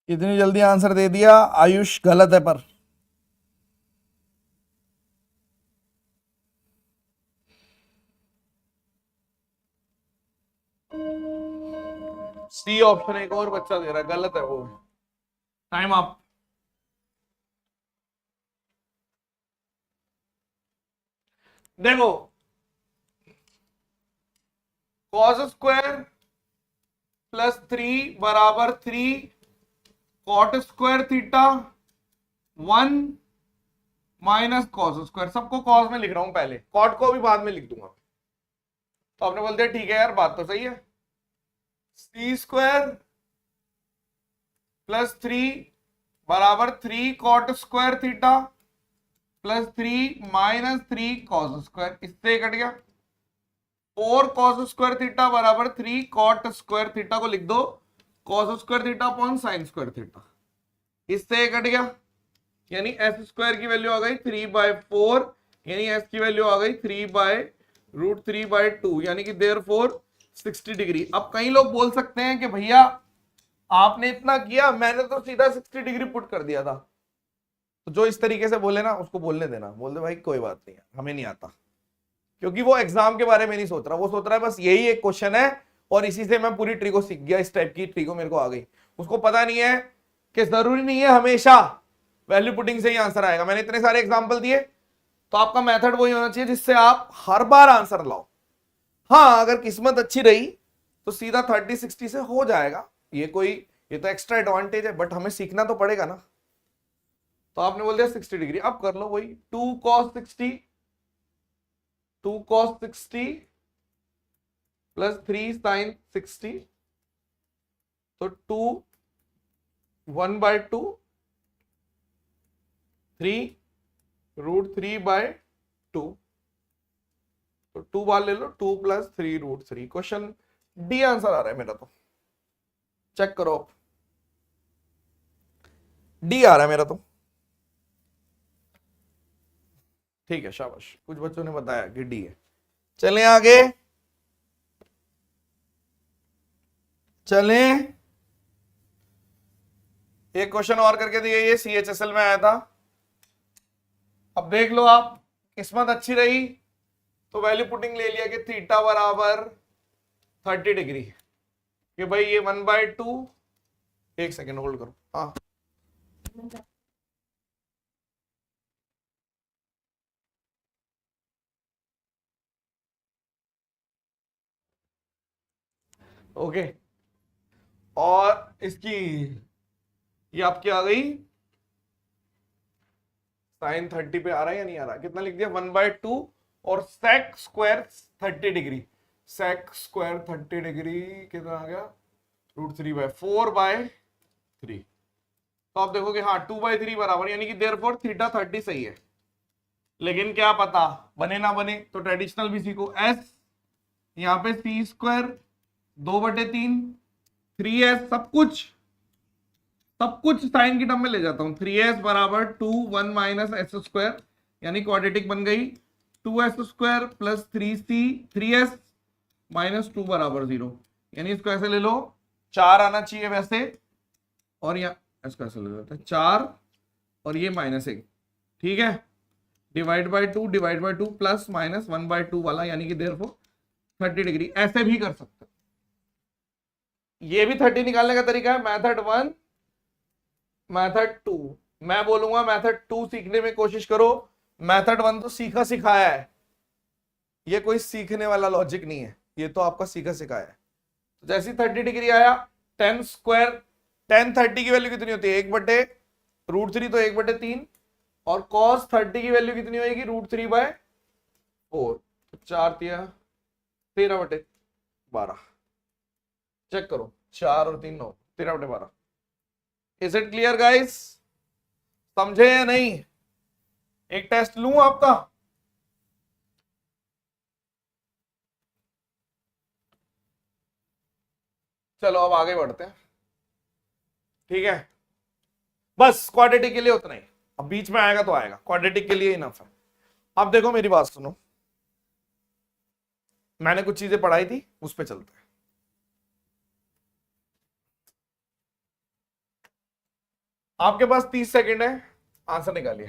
कितनी जल्दी आंसर दे दिया आयुष, गलत है पर। सी ऑप्शन एक और बच्चा दे रहा है, गलत है वो, टाइम अप। देखो cos स्क्वायर +3 बराबर 3 cot square theta 1 minus cos square, सबको कॉस में लिख रहा हूं पहले, कॉट को भी बाद में लिख दूंगा। तो आपने बोल दिया ठीक है यार बात तो सही है, सी स्क्वायर +3 बराबर 3 cot square theta +3 minus 3 cos square, इससे कट गया। 4 कॉस स्क्वायर थीटा बराबर 3 कॉट स्क्वायर थीटा को लिख दो cos square theta upon sine square theta, इससे कट गया, यानी एस स्क्वायर की वैल्यू आ गई 3/4, यानी एस की वैल्यू आ गई 3/√3/2, यानी कि देयरफॉर 60 डिग्री। अब कई लोग बोल सकते हैं कि भैया आपने इतना किया, मैंने तो सीधा 60 डिग्री पुट कर दिया था, तो जो इस तरीके से बोले ना उसको बोलने देना, बोल दे भाई कोई बात नहीं है हमें नहीं आता, क्योंकि वो एग्जाम के बारे में नहीं सोच रहा, वो सोच रहा है बस यही एक क्वेश्चन है और इसी से मैं पूरी ट्री को सीख गया, इस टाइप की ट्री को मेरे को आ गई। उसको पता नहीं है कि जरूरी नहीं है हमेशा वैल्यू पुटिंग से ही आंसर आएगा। मैंने इतने सारे एग्जाम्पल दिए, तो आपका मेथड वही होना चाहिए जिससे आप हर बार आंसर लाओ। हाँ, अगर किस्मत अच्छी रही तो सीधा 30-60 से हो जाएगा, ये तो एक्स्ट्रा एडवांटेज है, बट हमें सीखना तो पड़ेगा ना। तो आपने बोल दिया 60 डिग्री, अब कर लो वही 2 cos 60 प्लस 3 sin 60, तो 2 1/2 3 √3/2, तो 2 बार ले लो, 2 + 3 √3। क्वेश्चन डी आंसर आ रहा है मेरा, तो चेक करो, डी आ रहा है मेरा तो। ठीक है, शाबाश, कुछ बच्चों ने बताया कि डी है। चलें आगे, चलें, एक क्वेश्चन और करके दिए, ये CHSL में आया था। अब देख लो, आप किस्मत अच्छी रही तो वैल्यू पुटिंग ले लिया कि थीटा बराबर 30 डिग्री, कि भाई ये 1/2, एक सेकेंड होल्ड करो, हाँ ओके। और इसकी ये आपकी आ गई sin 30 पे आ रहा है या नहीं आ रहा, कितना लिख दिया 1/2, और sec square 30 degree, sec square 30 degree कितना आ गया √3/4/3। तो आप देखोगे हाँ 2/3 बराबर, यानी कि देयरफॉर थीटा 30 सही है। लेकिन क्या पता बने ना बने, तो ट्रेडिशनल भी सीखो, s यहाँ पे c स्क्वायर 2/3 3s, सब कुछ साइन की टर्म में ले जाता हूं, 3s बराबर 2 1 - s², यानी क्वाड्रेटिक बन गई, 2s² प्लस 3s -2 बराबर 0, यानी इसको ऐसे ले लो, 4 आना चाहिए वैसे, और यहाँ इसको ऐसे ले लेते हैं 4 और ये -1, ठीक है, डिवाइड बाय 2 प्लस माइनस 1/2 वाला, यानी कि देयरफॉर 30 डिग्री। ऐसे भी कर सकते, ये भी 30 निकालने का तरीका है, मेथड 1 मेथड 2। मैं बोलूंगा मेथड 2 सीखने में कोशिश करो, मेथड 1 तो सीखा सिखाया है, ये कोई सीखने वाला लॉजिक नहीं है, ये तो आपका सीखा सिखाया है। तो जैसे 30 डिग्री आया, 10 30 की वैल्यू कितनी होती है 1/√3, तो 1/3, और cos 30 की वैल्यू कितनी होगी √3/4, तो 4 × 13/12, चेक करो 4 और 3 9, 13/12। इज इट क्लियर गाइस, समझे या नहीं? एक टेस्ट लूं आपका, चलो अब आगे बढ़ते हैं, ठीक है, बस क्वाड्रेटिक के लिए उतना ही, अब बीच में आएगा तो आएगा, क्वाड्रेटिक के लिए इनफ है। अब देखो मेरी बात सुनो, मैंने कुछ चीजें पढ़ाई थी, उस पर चलते हैं। आपके पास 30 सेकंड है, आंसर निकालिए,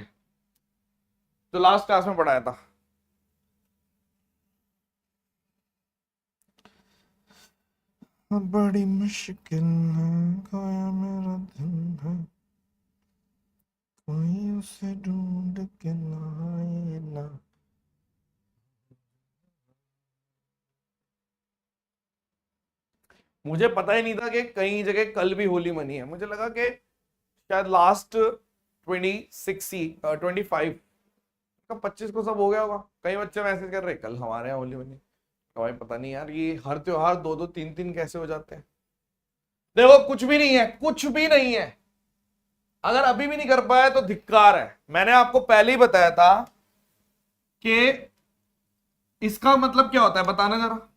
जो लास्ट क्लास में पढ़ाया था। बड़ी मुश्किल है, खोया मेरा दिल है, कोई उसे ढूंढ के लाए ना। मुझे पता ही नहीं था कि कई जगह कल भी होली मनी है, मुझे लगा कि शायद लास्ट 25 का 25 को सब हो गया होगा। कई बच्चे मैसेज कर रहे कल हमारे यहाँ होली मनी, भाई पता नहीं यार, ये हर त्योहार 2-2 3-3 कैसे हो जाते हैं। देखो कुछ भी नहीं है, कुछ भी नहीं है, अगर अभी भी नहीं कर पाया तो धिक्कार है। मैंने आपको पहले ही बताया था कि इसका मतलब क्या होता है, बताना जरा,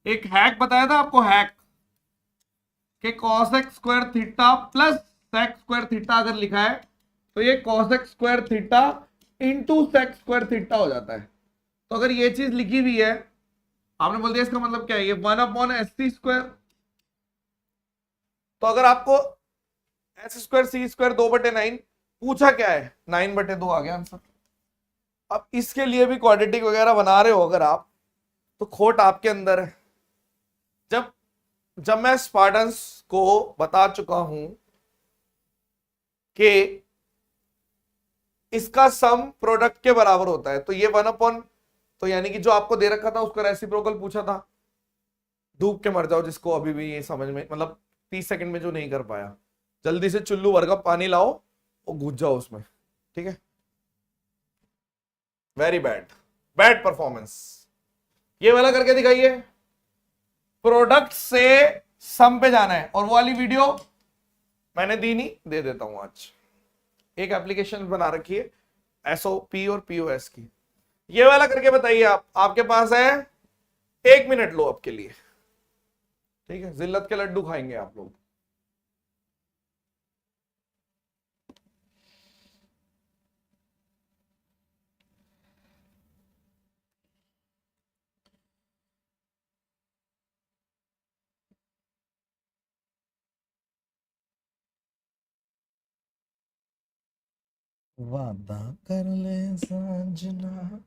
एक हैक बताया था आपको, हैक कि cos x square theta plus sec square theta अगर लिखा है तो ये cos x square theta into sec square theta हो जाता है। तो अगर ये चीज लिखी हुई है, आपने बोल दिया इसका मतलब क्या है, ये 1/sc²। तो अगर आपको s² c² 2/9 पूछा क्या है, 9/2 आ गया आंसर। अब इसके लिए भी क्वाड्रेटिक वगैरह बना रहे हो अगर आप, तो खोट आपके अंदर है। जब जब मैं स्पार्टन्स को बता चुका हूं कि इसका सम प्रोडक्ट के बराबर होता है, तो ये 1/, तो यानी कि जो आपको दे रखा था उसका रेसिप्रोकल पूछा था, डूब के मर जाओ, जिसको अभी भी ये समझ में, मतलब 30 सेकंड में जो नहीं कर पाया, जल्दी से चुल्लू भर का पानी लाओ और घुस जाओ उसमें, ठीक है। Very bad, bad performance. ये वाला करके दिखाइए, प्रोडक्ट से सम पे जाना है, और वो वाली वीडियो मैंने दी नहीं, दे देता हूं आज। एक एप्लीकेशन बना रखी है एसओपी और पीओएस की, ये वाला करके बताइए। आप, आपके पास है 1 मिनट, लो आपके लिए, ठीक है। जिल्लत के लड्डू खाएंगे आप लोग। वादा कर ले साजना।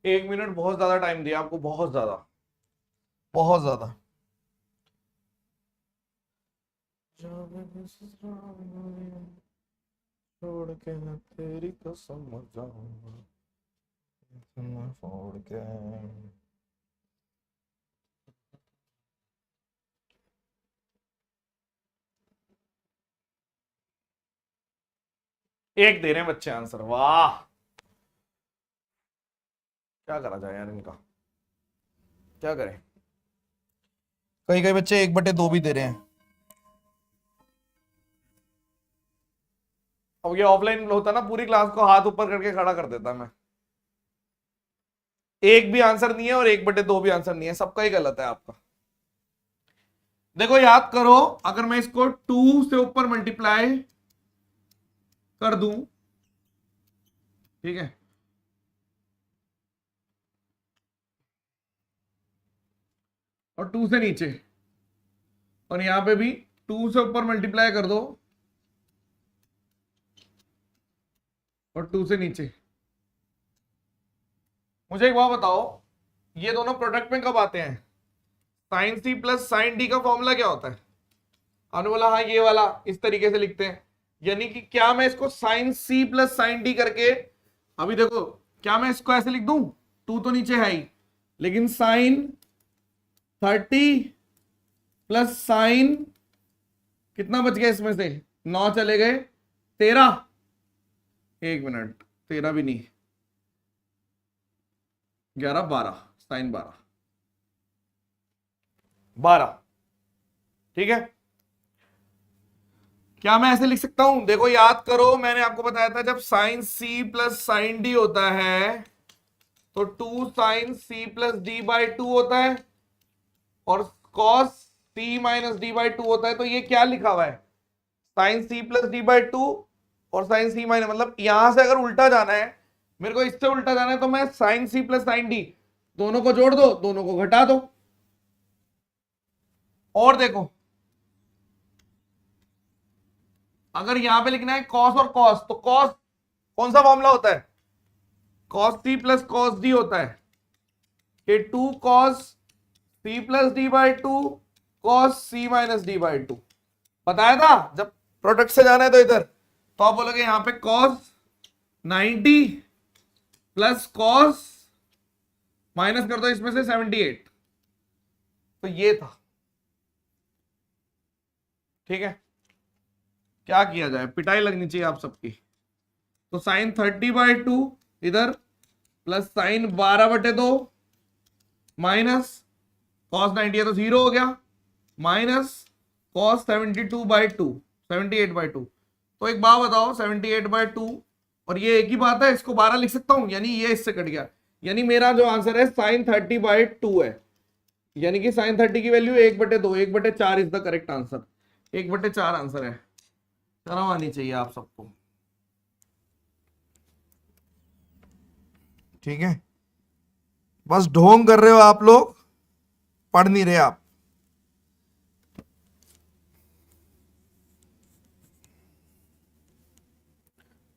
1 मिनट बहुत ज्यादा टाइम दिया आपको, बहुत ज्यादा, बहुत ज्यादा। छोड़ के मैं तेरी कसम मर जाऊंगा, छोड़ के। एक दे रहे हैं बच्चे आंसर, वाह। क्या करा जाए यार इनका, क्या करें। कई कई बच्चे 1/2 भी दे रहे हैं। अब ये ऑफलाइन होता ना, पूरी क्लास को हाथ ऊपर करके खड़ा कर देता मैं। एक भी आंसर नहीं है और 1/2 भी आंसर नहीं है, सबका ही गलत है आपका। देखो याद करो, अगर मैं इसको 2 से ऊपर मल्टीप्लाई कर दूं, ठीक है, और 2 से नीचे, और यहां पे भी 2 से ऊपर मल्टीप्लाई कर दो और 2 से नीचे। मुझे एक बात बताओ, ये दोनों प्रोडक्ट में कब आते हैं? Sine C plus sine D का फॉर्मूला क्या होता है? आपने बोला हाँ ये वाला, इस तरीके से लिखते हैं। यानी कि क्या मैं इसको sine C plus sine D करके, अभी देखो, क्या मैं इसको ऐसे लिख दूं? 2 तो नीचे है ही, लेकिन साइन 30 प्लस साइन, कितना बच गया इसमें से? 9 चले गए, 13। 1 मिनट, 13 भी नहीं, 11, 12, साइन 12, 12, ठीक है। क्या मैं ऐसे लिख सकता हूं? देखो याद करो, मैंने आपको बताया था जब sine C plus sine D होता है तो 2 sine C plus D by 2 होता है, और cos C minus D by 2 होता है। तो ये क्या लिखा हुआ है? Sine C plus D by 2 और साइन सी माइनस, मतलब यहां से अगर उल्टा जाना है, मेरे को इससे उल्टा जाना है, तो मैं sine C plus sine D दोनों को जोड़ दो, दोनों को घटा दो। और देखो, अगर यहां पे लिखना है कॉस और कॉस, तो कॉस कौन सा फॉर्मूला होता है? Cos C plus cos D होता है, कि 2 cos C plus D by 2 cos C minus D by 2। बताया था जब प्रोडक्ट से जाना है तो इधर, तो आप बोलोगे यहां पे कॉस 90 प्लस कॉस, माइनस कर दो इसमें से 78। तो ये था, ठीक है। क्या किया जाए, पिटाई लगनी चाहिए आप सबकी। तो साइन 30/2 इधर, प्लस साइन 12/2 माइनस कॉस 90 है तो 0 हो गया, माइनस कॉस 72/2, 78/2। तो एक बात बताओ, 78/2 और ये एक ही बात है, इसको 12 लिख सकता हूं, यानी ये इससे कट गया, यानी मेरा जो आंसर है साइन 30/2 है। यानी कि साइन 30 की value 1/2, 1/4 is the correct answer. 1/4 answer है। शर्म आनी चाहिए आप सबको, ठीक है। बस ढोंग कर रहे हो आप लोग, पढ़ नहीं रहे आप।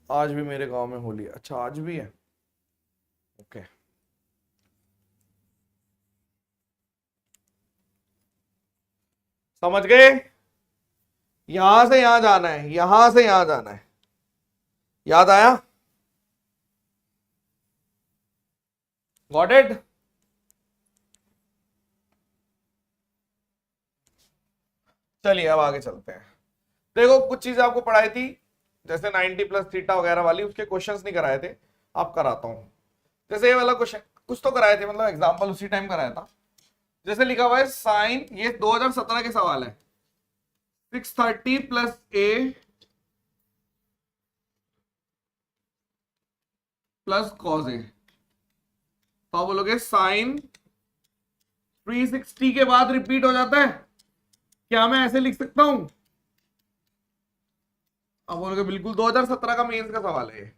आज भी मेरे गांव में होली है। अच्छा आज भी है, समझ गए? यहां से यहां जाना है, यहां से यहां जाना है। याद आया? Got it? चलिए अब आगे चलते हैं। देखो कुछ चीजें आपको पढ़ाई थी, जैसे 90 प्लस थीटा वगैरह वाली, उसके क्वेश्चंस नहीं कराए थे, आप कराता हूं। जैसे ये वाला क्वेश्चन कुछ तो कराए थे, मतलब एग्जांपल उसी टाइम कराया था। जैसे लिखा हुआ है साइन, ये 2017 के सवाल है, 630 plus A plus cos A, तो आप बोलोगे साइन 360 के बाद रिपीट हो जाता है, क्या मैं ऐसे लिख सकता हूं? आप बोलोगे बिल्कुल, 2017 का मेंस का सवाल है ये।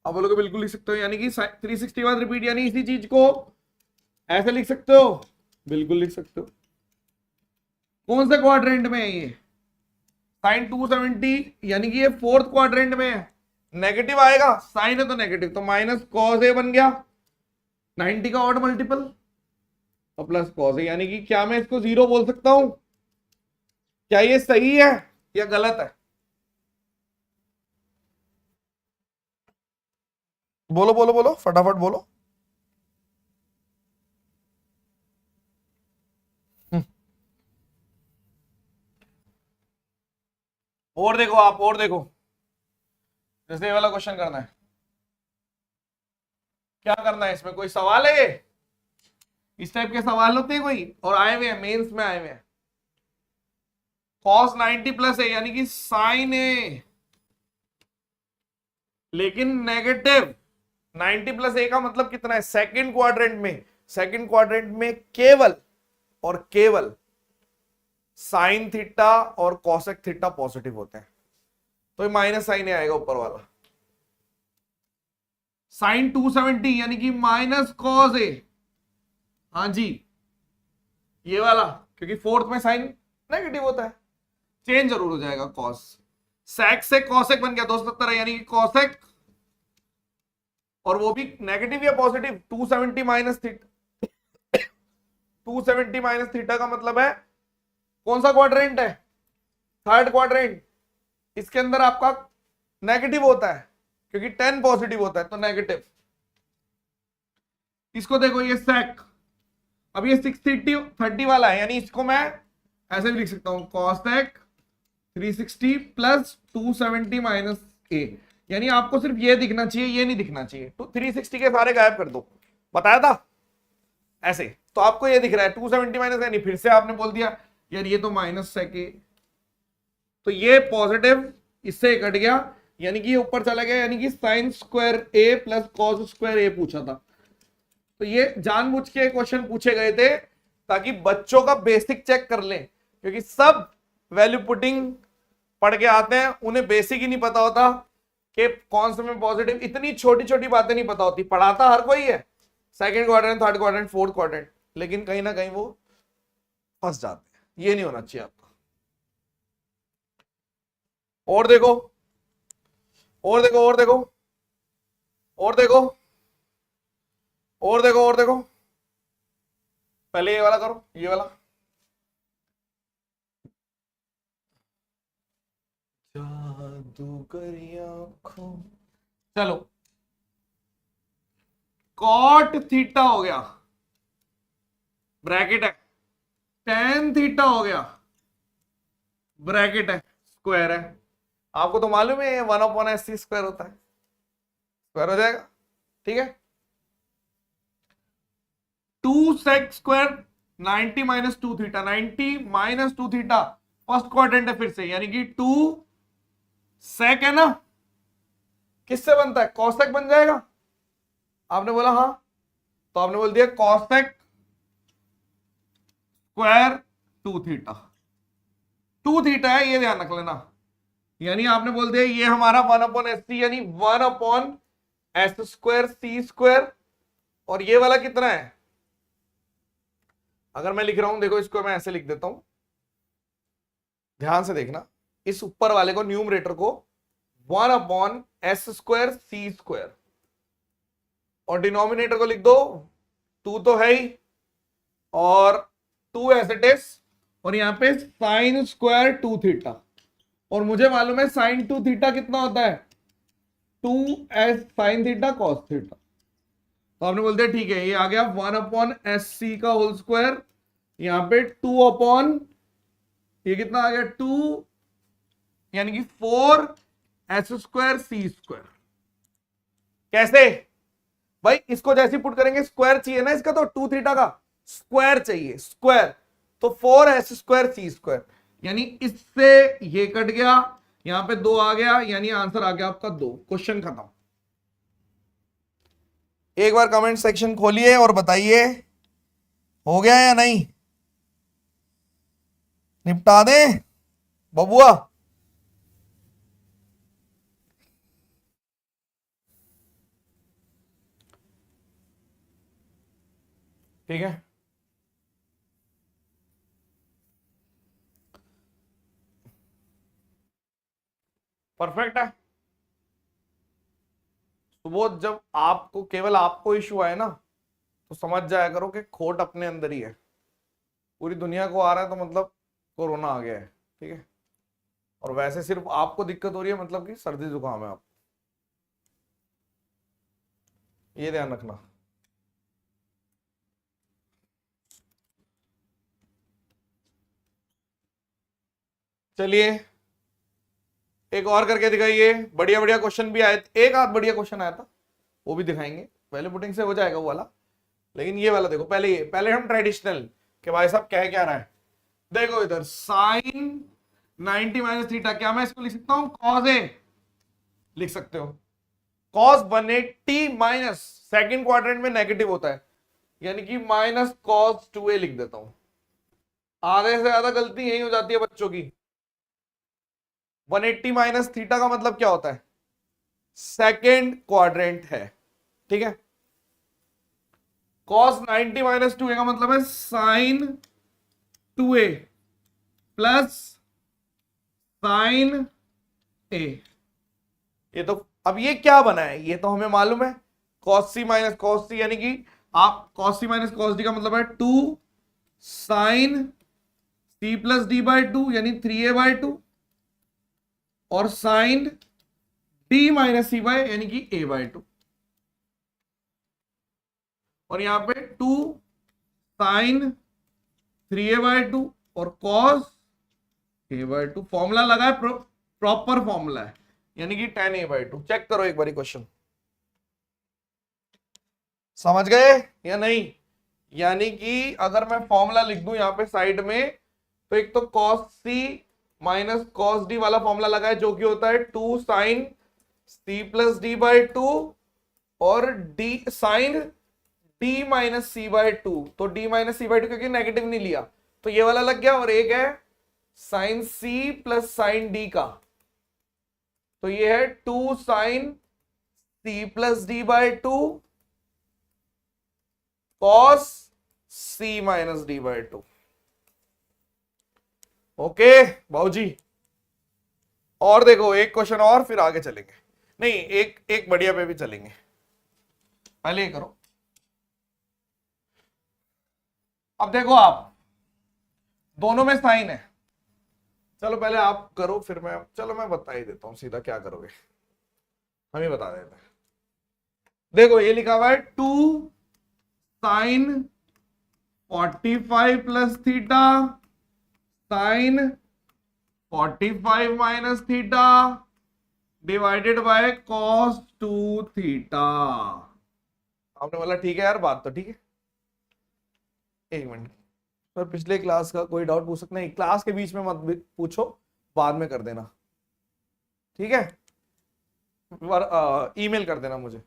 आप बोलोगे बिल्कुल लिख सकते हो, यानी कि 360 बाद रिपीट, यानी इसी चीज को ऐसे लिख सकते हो, बिल्कुल लिख सकते हो। कौन से क्वाड्रेंट में है ये? साइन 270, यानी कि ये फोर्थ क्वाड्रेंट में है, नेगेटिव आएगा, साइन है तो नेगेटिव, तो माइनस कॉस ए बन गया 90 का ऑड मल्टीपल, और प्लस कॉस ए, यानी कि क्या मैं इसको जीरो बोल सकता हूं? क्या ये सही है या गलत है? बोलो बोलो बोलो, फटाफट बोलो। और देखो आप, और देखो, जैसे ये वाला क्वेश्चन करना है, क्या करना है इसमें? कोई सवाल है ये? इस टाइप के सवाल होते हैं कोई, और आए हुए हैं मेंस में, आए हुए हैं। cos 90 प्लस है, यानी कि साइन ए, लेकिन नेगेटिव 90 प्लस ए का मतलब कितना है? सेकंड क्वाड्रेंट में, सेकंड क्वाड्रेंट में केवल और केवल साइन थीटा और कॉसेक थीटा पॉजिटिव होते हैं, तो ये माइनस साइन आएगा ऊपर वाला। साइन 270 यानी कि माइनस कॉस ए, हाँ जी ये वाला, क्योंकि फोर्थ में साइन नेगेटिव होता है, चेंज जरूर हो जाएगा कॉस। सेक से कॉसेक बन गया 270, यानी कि कॉसेक, और वो भी नेगेटिव या positive, 270 minus theta, 270 minus theta का मतलब है कौन सा क्वाड्रेंट है? Third quadrant. इसके अंदर आपका नेगेटिव होता है, क्योंकि 10 पॉजिटिव होता है, तो नेगेटिव। इसको देखो, ये सेक, अब ये 630 वाला है, यानी इसको मैं ऐसे भी लिख सकता हूं, कॉसेक 360 प्लस 270 माइनस ए, यानी आपको सिर्फ ये दिखना चाहिए, ये नहीं दिखना चाहिए। तो 360 के सारे गायब कर दो, बताया था ऐसे, तो आपको ये दिख रहा है 270 माइनस, यानी फिर से आपने बोल दिया यार ये तो माइनस सेक ए, तो ये पॉजिटिव इससे कट गया, यानी कि ये ऊपर चला गया, यानी कि साइन स्क्वायर ए प्लस कॉस स्क्वायर ए पूछा था। तो ये जानबूझ के क्वेश्चन पूछे गए थे ताकि बच्चों का बेसिक चेक कर लें, क्योंकि सब वैल्यू पुटिंग पढ़ के आते हैं, उन्हें बेसिक ही नहीं पता होता कि कौन से में पॉजिटिव, इतनी छोटी छोटी बातें नहीं पता होती। पढ़ाता हर कोई है, second quadrant, third quadrant, fourth quadrant, लेकिन कहीं ना कहीं वो फंस जाते हैं। ये नहीं होना चाहिए आपका। और देखो, और देखो, और देखो, और देखो, और देखो, और देखो, पहले ये वाला करो, ये वाला, जादूगरी आंखों, चलो कॉट थीटा हो गया, ब्रैकेट है, टेन थीटा हो गया, ब्रैकेट है, स्क्वायर है। आपको तो मालूम है 1/SC स्क्वायर होता है, स्क्वायर हो जाएगा, ठीक है। 2 sec square 90 minus 2 theta, 90 minus 2 theta first quadrant है फिर से, यानी कि 2 सेक है ना, किससे बनता है? कॉसेक बन जाएगा। आपने बोला हाँ, तो आपने बोल दिया कॉसेक स्क्वायर 2 थीटा, 2 थीटा है, ये ध्यान रख लेना, यानी आपने बोल दिया ये हमारा 1/SC, यानी 1/S स्क्वायर सी स्क्वायर, और ये वाला कितना है? अगर मैं लिख रहा हूं, देखो इसको मैं ऐसे लिख देता हूं, ध्यान से देखना, इस ऊपर वाले को, न्यूमरेटर को 1/S स्क्वायर सी स्क्वायर, और डिनोमिनेटर को लिख दो 2 तो है ही, और 2 एज इट इज और यहाँ पे साइन स्क्वायर 2 थीटा, और मुझे मालूम है साइन 2 थीटा कितना होता है 2s sine theta cos theta. तो आपने बोलते हैं ठीक है, ये आ गया 1/SC का होल स्क्वायर, यहाँ पे 2 अपॉन ये कितना आ गया 2, यानी कि 4s² कैसे भाई, इसको जैसे पुट करेंगे स्क्वायर चाहिए ना इसका, तो 2 थीटा का स्क्वायर चाहिए स्क्वायर, तो 4s²c², यानी इससे ये कट गया, यहां पे 2 आ गया, यानी आंसर आ गया आपका 2। क्वेश्चन खत्म। एक बार कमेंट सेक्शन खोलिए और बताइए हो गया या नहीं, निपटा दें बबुआ। ठीक है, परफेक्ट है। तो वो जब आपको केवल आपको इश्यू आए ना, तो समझ जाया करो कि खोट अपने अंदर ही है, पूरी दुनिया को आ रहा है तो मतलब कोरोना आ गया है। ठीक है, और वैसे सिर्फ आपको दिक्कत हो रही है, मतलब कि सर्दी जुकाम है आप, ये ध्यान रखना। चलिए एक और करके दिखाइए, बढ़िया बढ़िया क्वेश्चन भी आए, एक आध बढ़िया क्वेश्चन आया था वो भी दिखाएंगे, पहले पुटिंग से हो जाएगा वो वाला, लेकिन ये वाला देखो पहले, ये पहले हम ट्रेडिशनल कि भाई साहब क्या रहा है। देखो इधर साइन 90 माइनस थीटा, क्या मैं इसको लिख सकता हूं कॉस ए, लिख सकते हो कॉस 180 माइनस, सेकंड क्वाड्रेंट में नेगेटिव होता है, यानी कि माइनस कॉस 2a लिख देता हूं। आधे से ज्यादा गलती यही हो जाती है बच्चों की। 180 माइनस थीटा का मतलब क्या होता है, सेकंड क्वाड्रेंट है। ठीक है, cos 90 माइनस 2a का मतलब है sign 2a plus sign a। ये तो अब ये क्या बना है, ये तो हमें मालूम है cos c minus cos c, यानी कि आप cos c minus cos d का मतलब है 2 sine c plus d by 2, यानी 3a/2, और साइन d माइनस c बाय, यानी कि a/2, और यहां पे 2 साइन 3a/2 और कॉस a/2। फॉर्मूला लगा है, प्रॉपर फॉर्मूला है, यानी कि 10a/2। चेक करो एक बारी क्वेश्चन, समझ गए या नहीं। यानी कि अगर मैं फॉर्मूला लिख दूं यहां पे साइड में, तो एक तो cos c minus cos d वाला फॉर्मूला लगा है, जो कि होता है 2 sine c plus d by 2 और d sine d minus c by 2, तो d माइनस c बाई 2 क्योंकि नेगेटिव नहीं लिया तो ये वाला लग गया, और एक है sine c plus sine d का, तो ये है 2 sine c plus d by 2 cos c minus d by 2। Okay बाबूजी, और देखो एक क्वेश्चन और फिर आगे चलेंगे, नहीं एक एक बढ़िया पे भी चलेंगे, पहले ये करो। अब देखो आप दोनों में साइन है, चलो पहले आप करो फिर मैं, चलो मैं बता ही देता हूं सीधा क्या करोगे, हम ही बता देते हैं। देखो ये लिखा हुआ है 2 sine 45 plus theta sine 45 minus theta divided by cos 2 theta. आपने बोला ठीक है यार, बात तो ठीक है। एक मिनट सर, पिछले क्लास का कोई डाउट पूछ सकते हैं, क्लास के बीच में मत पूछो, बाद में कर देना, ठीक है, ईमेल कर देना मुझे।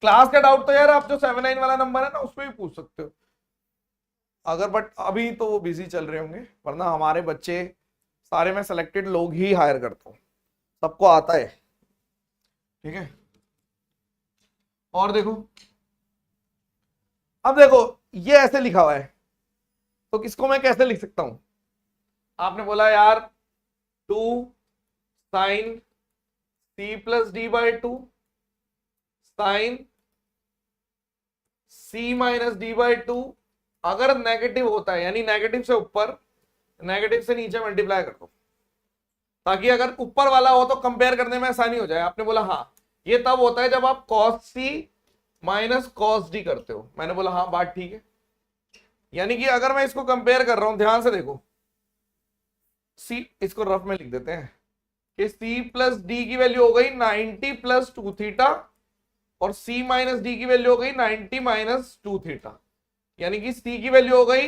क्लास का डाउट तो यार आप जो 79 वाला नंबर है ना उस पर भी पूछ सकते हो अगर, बट अभी तो वो बिजी चल रहे होंगे, वरना हमारे बच्चे सारे मैं सेलेक्टेड लोग ही हायर करता हूँ, सबको आता है। ठीक है, और देखो अब देखो ये ऐसे लिखा हुआ है, तो किसको मैं कैसे लिख सकता हूं। आपने बोला यार 2 sine c plus D by 2 sine c minus D by 2 अगर नेगेटिव होता है यानी नेगेटिव से ऊपर नेगेटिव से नीचे मल्टीप्लाई कर दो, ताकि अगर ऊपर वाला हो तो कंपेयर करने में आसानी हो जाए। आपने बोला हाँ, ये तब होता है जब आप cos c minus cos d करते हो। मैंने बोला हाँ बात ठीक है, यानी कि अगर मैं इसको कंपेयर कर रहा हूं, ध्यान से देखो, c, इसको रफ में लिख देते हैं कि c प्लस डी की वैल्यू हो गई 90 प्लस 2 थीटा और c माइनस डी की वैल्यू हो गई 90 माइनस 2 थीटा, यानी कि c की वैल्यू हो गई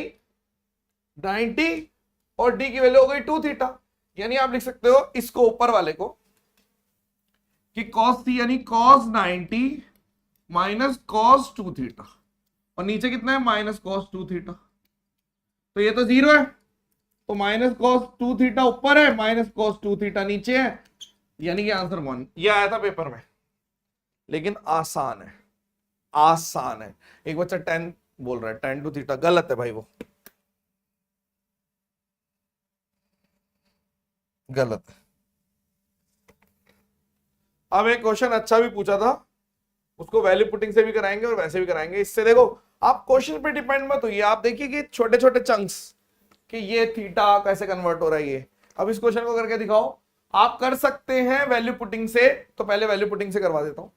90 और d की वैल्यू हो गई 2 थीटा। यानी आप लिख सकते हो इसको ऊपर वाले को कि cos c यानी cos 90 माइनस cos 2 थीटा और नीचे कितना है माइनस cos 2 थीटा, तो ये तो जीरो है, तो माइनस cos 2 थीटा ऊपर है, माइनस cos 2 थीटा नीचे है, यानी कि आंसर 1। ये आया था पेपर में, लेकिन आसान है, आसान है। एक बच्चा 10 बोल रहा है, 10 टू थीटा, गलत है भाई, वो गलत है। अब एक क्वेश्चन अच्छा भी पूछा था, उसको वैल्यू पुटिंग से भी कराएंगे और वैसे भी कराएंगे। इससे देखो आप क्वेश्चन पे डिपेंड मत होइए, आप देखिए कि छोटे छोटे चंक्स कि ये थीटा कैसे कन्वर्ट हो रहा है ये। अब इस क्वेश्चन को करके दिखाओ, आप कर सकते हैं वैल्यू पुटिंग से, तो पहले वैल्यू पुटिंग से करवा देता हूं।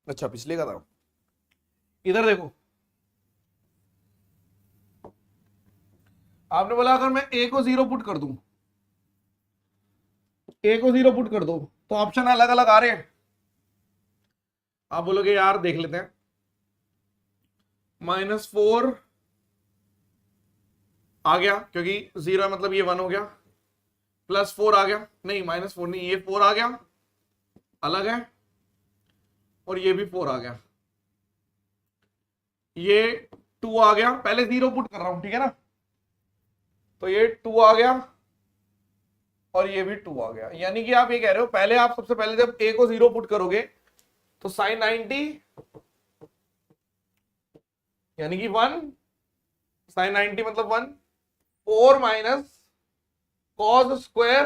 अच्छा पिछले का था, इधर देखो, आपने बोला अगर मैं a को 0 पुट कर दूं, a को 0 पुट कर दो तो ऑप्शन अलग अलग आ रहे हैं। आप बोलोगे यार देख लेते हैं, -4 आ गया क्योंकि 0 है मतलब ये 1 हो गया, +4 आ गया, नहीं -4 नहीं, ये 4 आ गया अलग है, और ये भी 4 आ गया, ये 2 आ गया, पहले 0 पुट कर रहा हूं ठीक है ना, तो ये 2 आ गया और ये भी 2 आ गया। यानी कि आप ये कह रहे हो पहले आप सबसे पहले जब a को 0 पुट करोगे तो sin 90 यानी कि 1, sin 90 मतलब 1, 4 माइनस cos स्क्वायर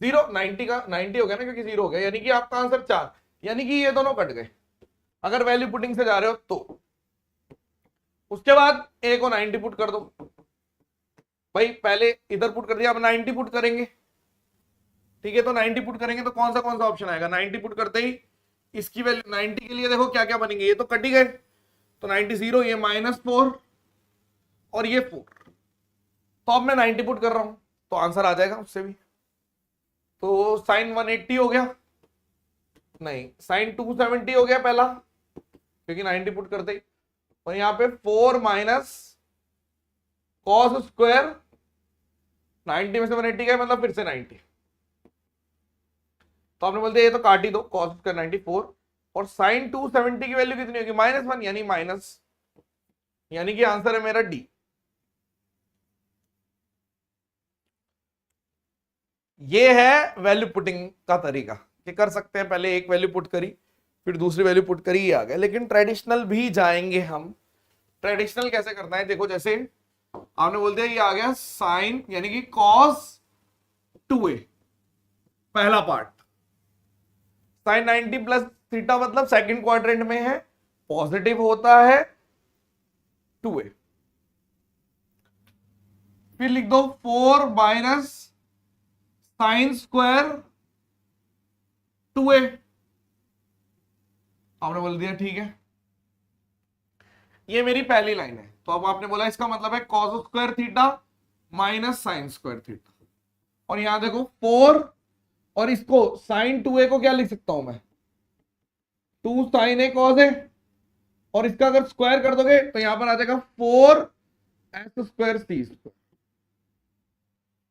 0, 90 का 90 हो गया ना क्योंकि 0 हो गया, यानी कि आपका आंसर 4, यानी कि ये दोनों कट गए अगर वैल्यू पुटिंग से जा रहे हो तो। उसके बाद a को 90 पुट कर दो, भाई पहले इधर पुट कर दिया, अब 90 पुट करेंगे ठीक है, तो 90 पुट करेंगे तो कौन सा ऑप्शन आएगा, 90 पुट करते ही इसकी वैल्यू 90 के लिए देखो क्या क्या बनेंगे, ये तो कट ही गए, तो 90 0, ये -4 और ये 4, तो अब मैं 90 पुट कर रहा हूं तो आंसर आ जाएगा उससे भी, तो sin 180 हो गया, नहीं sin 270 हो गया पहला क्योंकि 90 पुट करते ही, और यहाँ पे 4 माइनस cos स्क्वायर 90 में से 180 गए मतलब फिर से 90, तो आपने बोलते ये तो काट ही दो, cos स्क्वायर 94 और sin 270 की वैल्यू कितनी होगी -1 यानी माइनस, यानी कि आंसर है मेरा डी। ये है वैल्यू पुटिंग का तरीका कि कर सकते हैं, पहले एक वैल्यू पुट करी फिर दूसरी वैल्यू पुट करी, आ गया। लेकिन ट्रेडिशनल भी जाएंगे हम, ट्रेडिशनल कैसे करना है देखो, जैसे आपने बोल दिया ये आ गया साइन यानी कि cos 2a पहला पार्ट, साइन 90 प्लस थीटा मतलब सेकंड क्वाड्रेंट में है, पॉजिटिव होता है 2a, फिर लिख दो 4 माइनस साइन स्क्वायर 2a, आपने बोल दिया ठीक है, ये मेरी पहली लाइन है, तो अब आपने बोला इसका मतलब है cos square theta minus sine square theta, और यहां देखो 4 और इसको साइन 2a को क्या लिख सकता हूं मैं, 2 साइन a cos a, और इसका अगर स्क्वायर कर दोगे तो यहां पर आ जाएगा 4 s स्क्वायर c स्क्वायर,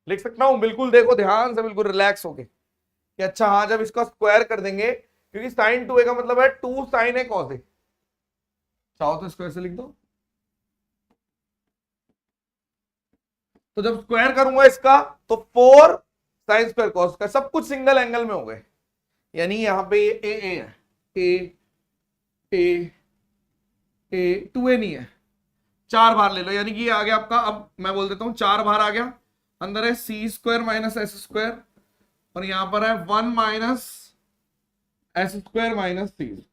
लिख सकता हूं बिल्कुल, देखो ध्यान से बिल्कुल रिलैक्स होके कि अच्छा हाँ जब इसका स्क्वायर कर देंगे, क्योंकि साइन 2a का मतलब है 2 साइन a cos a, चाहो तो स्क्वायर से लिख दो, तो जब स्क्वायर करूंगा इसका तो 4 साइन स्क्वायर कॉस का, सब कुछ सिंगल एंगल में हो गए, यानी यहां पे ए है, ए 2a नहीं है, 4 बार ले लो, यानी कि ये आ गया आपका, अब मैं बोल देता हूं 4 बार आ गया, अंदर है C square minus S square, और यहां पर है 1 minus S square minus C square.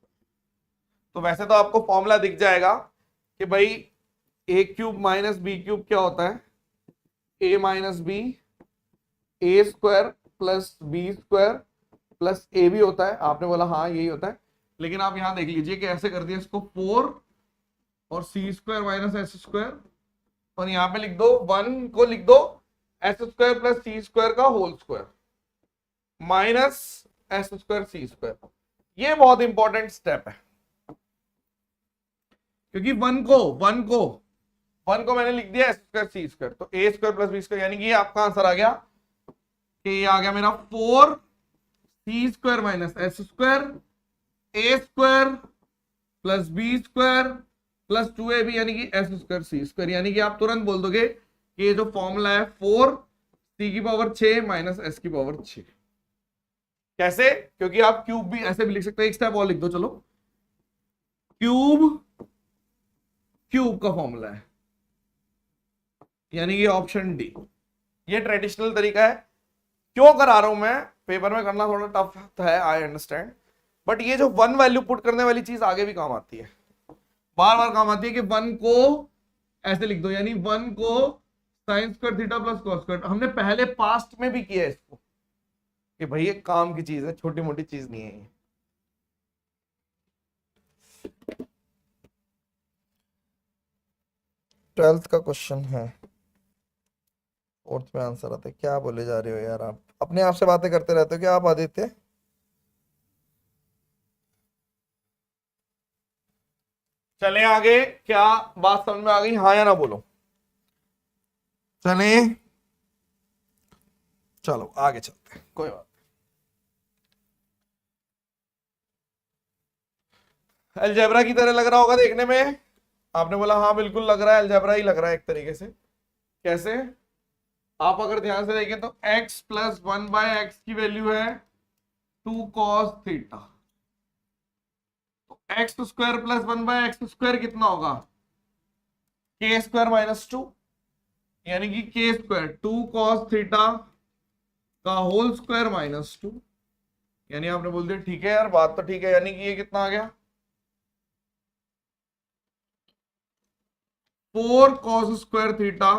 तो वैसे तो आपको फॉर्मूला दिख जाएगा कि भाई A cube minus B cube क्या होता है, A minus B, A square plus B square plus A भी होता है। आपने बोला हाँ यही होता है, लेकिन आप यहां देख लीजिए कि ऐसे कर दिया इसको 4 और C square minus S square, और यहां पे लिख दो 1 को लिख दो S square plus C square का whole square minus S square C square. ये बहुत इंपॉर्टेंट स्टेप है, क्योंकि वन को मैंने लिख दिया एस स्क्वायर सी स्क्वायर, तो ए स्क्वायर प्लस बी स्क्वायर, यानी कि आपका आंसर आ गया कि ये आ गया मेरा 4 C square minus S square A square plus B square plus 2ab यानी कि एस स्क्वायर सी स्क्वायर। यानी कि आप तुरंत बोल दोगे कि ये जो फॉर्मूला है 4 सी की पावर 6 माइनस एस की पावर 6। कैसे? क्योंकि आप क्यूब भी ऐसे भी लिख सकते हैं, एक स्टेप और लिख दो चलो, क्यूब का फॉर्मूला है, यानी कि ऑप्शन डी। ये ट्रेडिशनल तरीका है। क्यों करा रहा हूं मैं, पेपर में करना थोड़ा टफ है, आई अंडरस्टैंड, बट ये जो वन वैल्यू पुट करने वाली चीज आगे भी काम आती है, बार बार काम आती है कि वन को ऐसे लिख दो, यानी वन को sine square theta plus cos square. हमने पहले पास्ट में भी किया है इसको कि भाई ये काम की चीज है, छोटी मोटी चीज नहीं है ये। 12th का क्वेश्चन है, 4th में आंसर आता है। क्या बोले जा रहे हो यार, आप अपने आप से बातें करते रहते हो क्या आप आदित्य? चले आगे, क्या बात समझ में आ गई, हाँ या ना बोलो? चले चलो आगे चलते हैं, कोई बात। अलजेब्रा की तरह लग रहा होगा देखने में, आपने बोला हाँ बिल्कुल लग रहा है, अलजेब्रा ही लग रहा है एक तरीके से। कैसे? आप अगर ध्यान से देखें तो x प्लस 1/x की वैल्यू है 2 cos थीटा, तो x square plus 1/x square कितना होगा, k स्क्वायर माइनस 2, यानी कि k स्क्वायर 2 cos थीटा का होल स्क्वायर माइनस 2। यानी आपने बोल दिया ठीक है यार, बात तो ठीक है, यानी कि ये कितना आ गया 4 cos स्क्वायर थीटा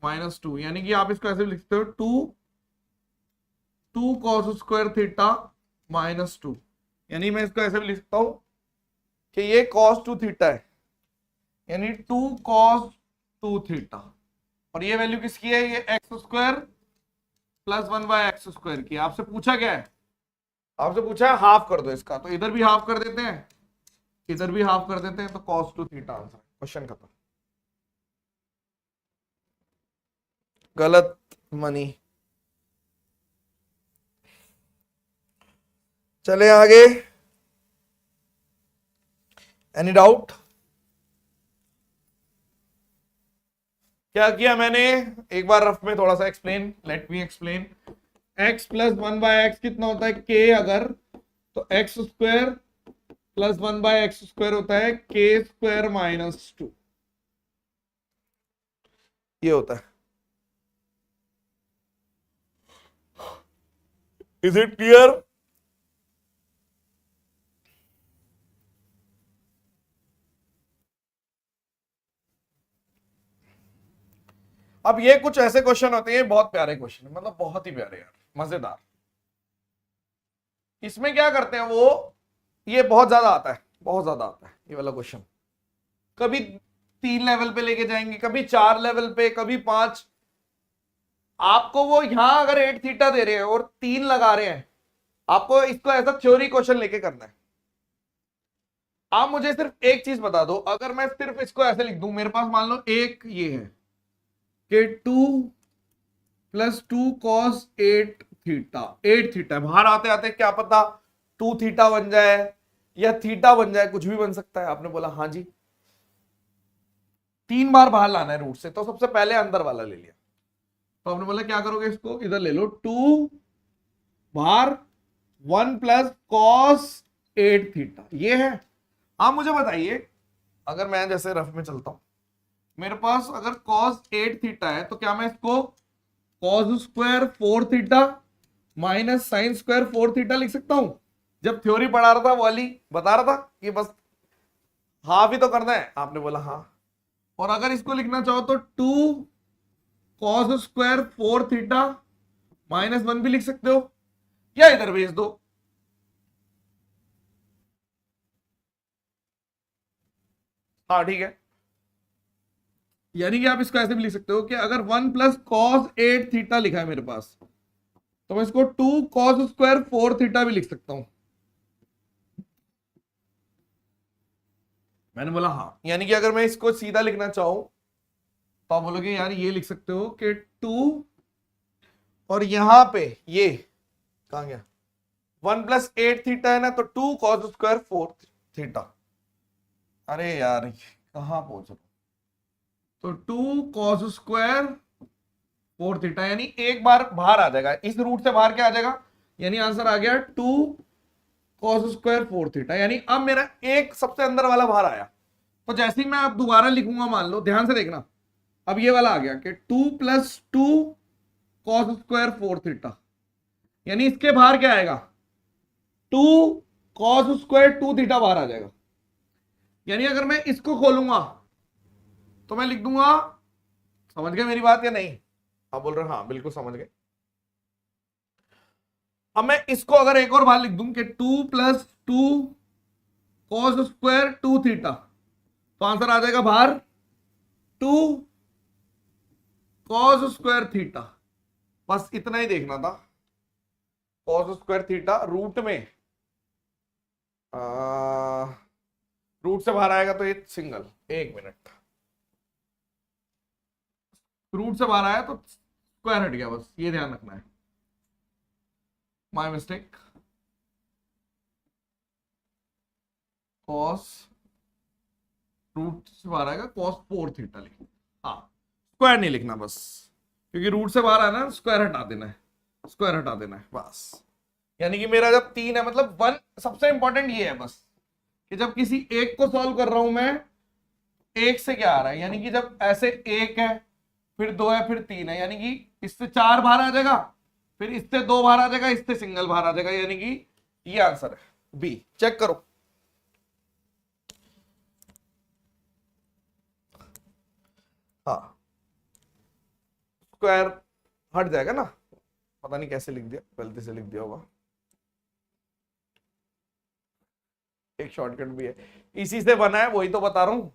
माइनस 2, यानी कि आप इसको ऐसे लिखते हो 2 cos स्क्वायर थीटा माइनस 2। यानी मैं इसको ऐसे भी लिख सकता हूं कि ये cos 2 थीटा है, यानी 2 cos 2 थीटा, और ये वैल्यू किसकी है, ये x square plus 1/x square की। आपसे पूछा क्या है, आपसे पूछा है हाफ कर दो इसका, तो इधर भी हाफ कर देते हैं, इधर भी हाफ कर देते हैं, तो cos 2 थीटा आंसर, क्वेश्चन खत्म। गलत मनी। चले आगे, एनी डाउट? क्या किया मैंने, एक बार रफ में थोड़ा सा explain, let me explain. x plus 1/x कितना होता है k अगर, तो x square plus 1/x square होता है k स्क्वायर माइनस 2, ये होता है। Is it clear? अब ये कुछ ऐसे क्वेश्चन होते हैं, बहुत प्यारे क्वेश्चन, मतलब बहुत ही प्यारे यार, मजेदार। इसमें क्या करते हैं वो, ये बहुत ज्यादा आता है, बहुत ज्यादा आता है ये वाला क्वेश्चन। कभी 3 लेवल पे लेके जाएंगे, कभी 4 लेवल पे, कभी 5। आपको वो यहां अगर 8 थीटा दे रहे हैं और 3 लगा रहे हैं, आपको इसको ऐसा थ्योरी क्वेश्चन लेके करना है। आप मुझे सिर्फ एक चीज बता दो, अगर मैं सिर्फ इसको ऐसे लिख दूं, मेरे पास मान लो एक ये है कि 2 प्लस 2 cos 8 थीटा, 8 थीटा, बाहर आते आते क्या पता 2 थीटा बन जाए या थीटा बन जाए, कुछ भी बन सकता है। आपने बोला हाँ जी, 3 बार बाहर लाना है रूट से, तो सबसे पहले अंदर वाला ले लिया, तो आपने बोला क्या करोगे, इसको इधर ले लो 2 बाहर 1 प्लस cos 8 थीटा, ये है। आप मुझे बताइए, अगर मैं जैसे रफ में चलता हूं, मेरे पास अगर cos 8 थीटा है, तो क्या मैं इसको cos square 4 theta minus sine square 4 theta लिख सकता हूं? जब थ्योरी पढ़ा रहा था वो वाली बता रहा था कि बस हाफ ही तो करना है, आपने बोला हाँ। और अगर इसको लिखना चाहो तो 2 cos स्क्वायर 4 थीटा -1 भी लिख सकते हो, या इधर भेज दो। हाँ ठीक है, यानी कि आप इसको ऐसे भी लिख सकते हो कि अगर 1 + cos 8 थीटा लिखा है मेरे पास, तो मैं इसको 2 cos स्क्वायर 4 थीटा भी लिख सकता हूं। मैंने बोला हाँ, यानी कि अगर मैं इसको सीधा लिखना चाहूं तो आप बोलोगे यार ये लिख सकते हो कि 2 और यहां पे ये कहां गया, 1 + 8 थीटा है ना, तो 2 cos स्क्वायर 4 थीटा। अरे यार कहां पहुंच रहा, तो 2 cos स्क्वायर 4 थीटा, यानी एक बार बाहर आ जाएगा, इस रूट से बाहर क्या आ जाएगा, यानी आंसर आ गया 2 cos स्क्वायर 4 थीटा। यानी अब मेरा एक सबसे अंदर वाला बाहर आया, तो जैसे ही मैं अब दोबारा लिखूंगा, मान लो ध्यान से देखना, अब ये वाला आ गया कि 2 + 2 cos स्क्वायर 4 थीटा, यानी इसके बाहर क्या आएगा, 2 cos स्क्वायर 2 थीटा बाहर आ जाएगा। यानी अगर मैं इसको खोलूंगा तो मैं लिख दूंगा, समझ गए मेरी बात या नहीं, आप बोल रहे हो हाँ बिल्कुल समझ गए। अब मैं इसको अगर एक और बार लिख दूं कि 2 + 2 cos स्क्वायर 2 थीटा, तो आंसर आ जाएगा बाहर 2 cos स्क्वायर थीटा। बस इतना ही देखना था, cos स्क्वायर थीटा रूट में रूट से बाहर आएगा तो ये सिंगल, एक मिनट, रूट से बाहर आया तो स्क्वायर हट गया, बस ये ध्यान रखना है, माय मिस्टेक। cos रूट से बाहर आएगा cos 4 थीटा लिखना, हाँ स्क्वायर नहीं लिखना बस, क्योंकि रूट से बाहर आना, स्क्वायर हटा देना है, स्क्वायर हटा देना है बस। यानी कि मेरा जब 3 है, मतलब 1, सबसे इंपॉर्टेंट ये है बस कि जब किसी एक को सॉल्व कर रहा हूं मैं, एक से क्या आ रहा है, यानी कि जब ऐसे 1 है, फिर 2 है, फिर 3 है, यानी कि इससे 4 बाहर आ जाएगा, फिर इससे 2 बाहर आ जाएगा, इससे सिंगल बाहर आ जाएगा, यानी कि ये आंसर है बी। चेक करो, हाँ स्क्वायर हट जाएगा ना, पता नहीं कैसे लिख दिया, गलती से लिख दिया होगा, एक शॉर्टकट भी है, इसी से बना है, वही तो बता रहा हूं।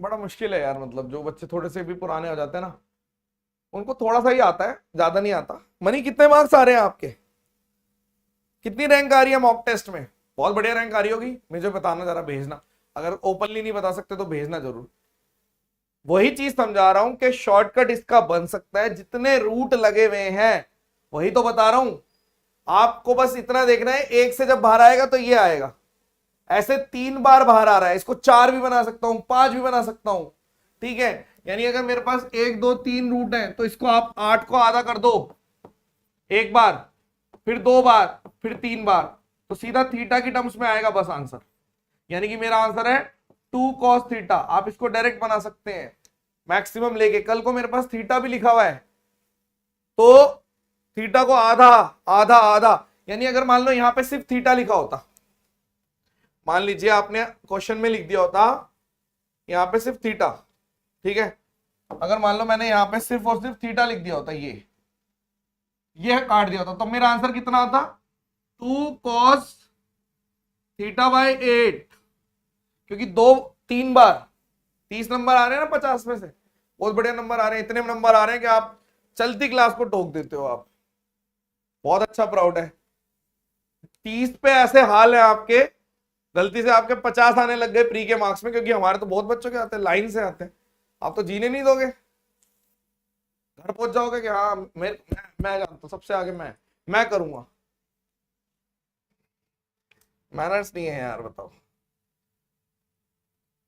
बड़ा मुश्किल है यार, मतलब जो बच्चे थोड़े से भी पुराने हो जाते हैं ना, उनको थोड़ा सा ही आता है, ज्यादा नहीं आता। मनी कितने मार्क्स आ रहे हैं आपके, कितनी रैंक आ रही है मॉक टेस्ट में, बहुत बढ़िया रैंक आ रही होगी, मुझे बताना जरा, भेजना, अगर ओपनली नहीं बता सकते तो भेजना जरूर। वही चीज समझा रहा हूं कि शॉर्टकट इसका बन सकता है, जितने रूट लगे हुए हैं, वही तो बता रहा हूं। आपको बस इतना देखना है, एक से जब बाहर आएगा तो ये आएगा, ऐसे 3 बार बाहर आ रहा है, इसको 4 भी बना सकता हूं, 5 भी बना सकता हूं, ठीक है। यानी अगर मेरे पास 1 2 3 रूट है, तो इसको आप 8 को आधा कर दो, एक बार, फिर 2 बार, फिर 3 बार, तो सीधा थीटा की टर्म्स में आएगा बस आंसर। यानी कि मेरा आंसर है 2 cos थीटा। आप इसको डायरेक्ट बना सकते हैं मैक्सिमम लेके, कल को मेरे पास थीटा भी लिखा हुआ है, तो थीटा को आधा आधा आधा, यानी अगर मान लो यहां पे सिर्फ थीटा लिखा होता, मान लीजिए आपने क्वेश्चन में लिख दिया होता यहां पे सिर्फ थीटा, ठीक है, अगर मान लो मैंने यहां पे सिर्फ और सिर्फ थीटा लिख दिया होता, ये काट दिया होता, तो मेरा आंसर कितना आता, 2 cos थीटा बाय 8, क्योंकि 3 बार 30 नंबर आ रहे हैं ना 50 में से, बहुत बढ़िया नंबर आ रहे हैं, इतने नंबर आ रहे हैं कि आप चलती क्लास को ठोक देते हो, आप बहुत अच्छा प्राउड है। 30 पे ऐसे हाल है आपके, गलती से आपके 50 आने लग गए प्री के मार्क्स में, क्योंकि हमारे तो बहुत बच्चों के आते हैं, लाइन से आते हैं, आप तो जीने नहीं दोगे, घर पहुंच जाओगे कि हाँ मैं जानता हूं सबसे आगे, मैं करूंगा। मैनर्स नहीं है यार, बताओ।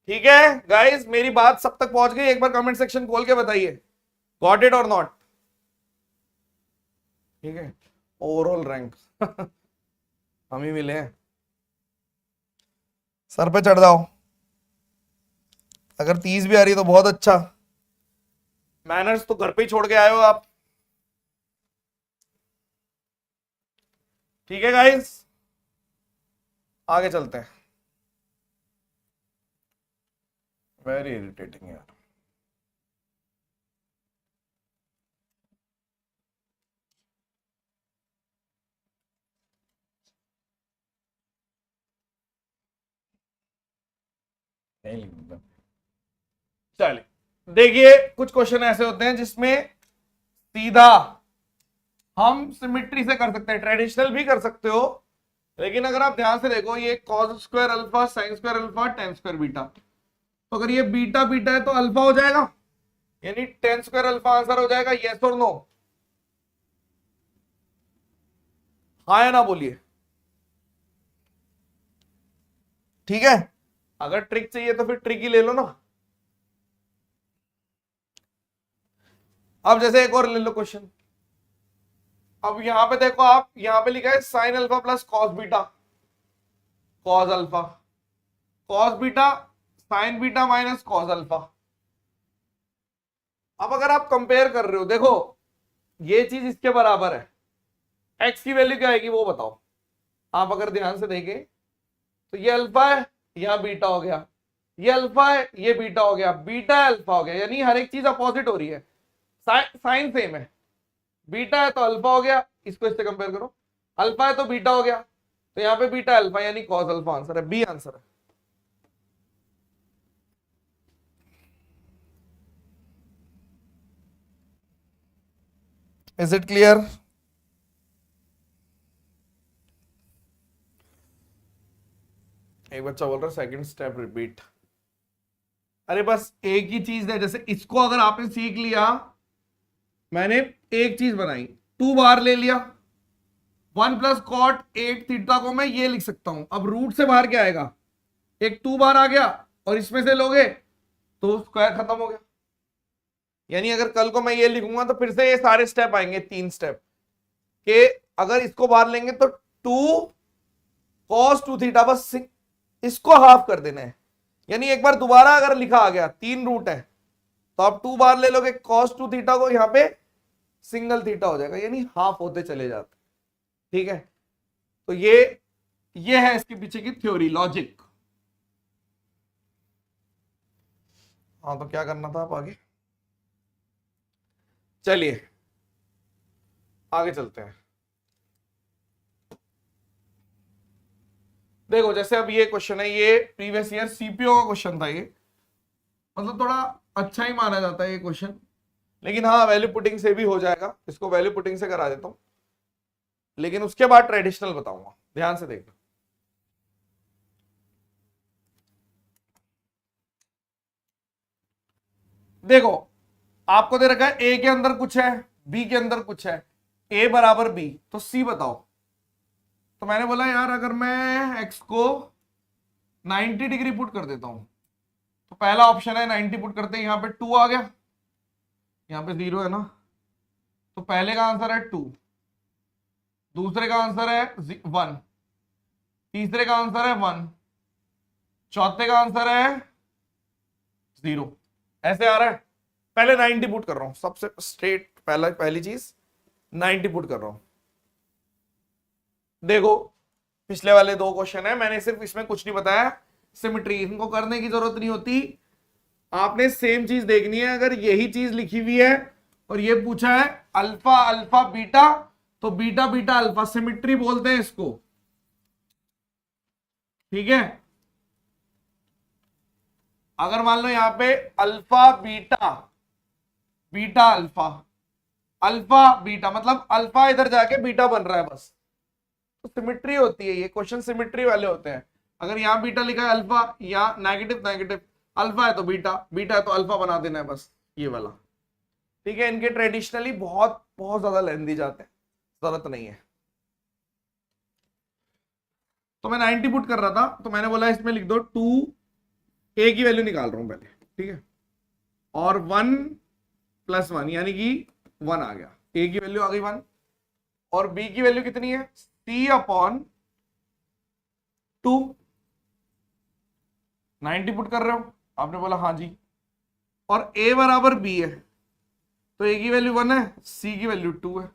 ठीक है गाइस, मेरी बात सब तक पहुंच गई, एक बार कमेंट सेक्शन खोल के बताइए, गॉट इट और नॉट। ठीक है, ओवरऑल रैंक हम ही मिले हैं, सर पे चढ़ जाओ, अगर 30 भी आ रही है तो बहुत अच्छा, मैनर्स तो घर पे ही छोड़ के आए हो आप। ठीक है गाइस, आगे चलते हैं। वेरी इरिटेटिंग यार। चलिए देखिए, कुछ क्वेश्चन ऐसे होते हैं जिसमें सीधा हम सिमिट्री से कर सकते हैं, ट्रेडिशनल भी कर सकते हो, लेकिन अगर आप ध्यान से देखो, ये cos square alpha, sine square alpha, ten square beta, तो अगर ये बीटा बीटा है तो अल्फा हो जाएगा, यानी टेन स्क्वायर अल्फा आंसर हो जाएगा। यस और नो? हाँ या ना बोलिए। ठीक है, अगर ट्रिक चाहिए तो फिर ट्रिक ही ले लो ना। अब जैसे एक और ले लो क्वेश्चन। अब यहां पे देखो, आप यहां पे लिखा है sine alpha plus cos beta, cos alpha, cos beta, sign beta minus cos alpha. अब अगर आप कंपेयर कर रहे हो, देखो ये चीज इसके बराबर है, एक्स की वैल्यू क्या आएगी वो बताओ। आप अगर ध्यान से देखें तो ये अल्फा है, यहां बीटा हो गया, ये अल्फा है, ये बीटा हो गया, बीटा है अल्फा हो गया, यानी हर एक चीज अपोजिट हो रही है। साइन सेम है, बीटा है तो अल्फा हो गया, इसको इससे कंपेयर करो, अल्फा है तो बीटा हो गया, तो यहाँ पे बीटा अल्फा यानी कॉस अल्फा आंसर है, बी आंसर है। Is it clear? एक बच्चा बोल रहा है सेकंड स्टेप रिपीट। अरे बस एक ही चीज है, जैसे इसको अगर आपने सीख लिया, मैंने एक चीज बनाई, टू बार ले लिया, वन प्लस कॉट 8 थीटा को मैं ये लिख सकता हूं। अब रूट से बाहर क्या आएगा, एक टू बार आ गया, और इसमें से लोगे तो स्क्वायर खत्म हो गया। यानी अगर कल को मैं ये लिखूंगा तो फिर से ये सारे स्टेप आएंगे, 3 स्टेप के। अगर इसको बाहर लेंगे तो 2 cos 2 थीटा, बस इसको हाफ कर देना है। यानी एक बार दोबारा अगर लिखा आ गया, 3 रूट है, तो आप 2 बार ले लोगे cos 2 थीटा को, यहां पे सिंगल थीटा हो जाएगा, यानी हाफ होते चले जाते। ठीक है, तो ये है इसके पीछे की थ्योरी, लॉजिक। हाँ, तो क्या करना था आप आगे? चलिए आगे चलते हैं। देखो जैसे अब ये क्वेश्चन है, ये प्रीवियस ईयर सीपीओ का क्वेश्चन था, ये मतलब थोड़ा अच्छा ही माना जाता है ये क्वेश्चन, लेकिन हाँ वैल्यू पुटिंग से भी हो जाएगा, इसको वैल्यू पुटिंग से करा देता हूं, लेकिन उसके बाद ट्रेडिशनल बताऊंगा, ध्यान से देखना। देखो आपको दे रखा है ए के अंदर कुछ है, बी के अंदर कुछ है, ए बराबर बी, तो सी बताओ। तो मैंने बोला यार अगर मैं एक्स को 90 डिग्री पुट कर देता हूं, तो पहला ऑप्शन है 90 पुट करते हैं, यहां पे 2 आ गया, यहां पे 0 है ना, तो पहले का आंसर है 2, दूसरे का आंसर है 1, तीसरे का आंसर है 1, चौथे का आंसर है 0। ऐसे आ रहा है। पहले 90 पुट कर रहा हूं, सबसे स्ट्रेट पहली चीज 90 पुट कर रहा हूं। देखो पिछले वाले 2 क्वेश्चन है, मैंने सिर्फ इसमें कुछ नहीं बताया, सिमेट्री इनको करने की जरूरत नहीं होती, आपने सेम चीज देखनी है। अगर यही चीज लिखी हुई है और ये पूछा है अल्फा अल्फा बीटा, तो बीटा बीटा अल्फा, सिमेट्री बोलते हैं इसको। ठीक है, अगर मान लो यहां पे alpha beta, beta alpha, alpha beta, मतलब अल्फा इधर जाके बीटा बन रहा है बस, तो सिमेट्री होती है, ये क्वेश्चन सिमेट्री वाले होते हैं। अगर यहां बीटा लिखा है अल्फा, यहां नेगेटिव नेगेटिव, अल्फा है तो बीटा, बीटा है तो अल्फा बना देना है बस, ये वाला। ठीक है, इनके ट्रेडिशनली बहुत बहुत ज्यादा लेंदी जाते हैं, जरूरत नहीं है। तो मैं 90 पुट कर रहा था, तो मैंने बोला इसमें लिख दो 2, ए की वैल्यू निकाल रहा हूं पहले, ठीक है, और 1 + 1 यानी कि 1 आ गया, ए की वैल्यू आ गई 1, और बी की वैल्यू कितनी है, C/2। 90 पुट कर रहे हो, आपने बोला हाँ जी, और ए बराबर बी है, तो ए की वैल्यू 1 है, सी की वैल्यू 2 है,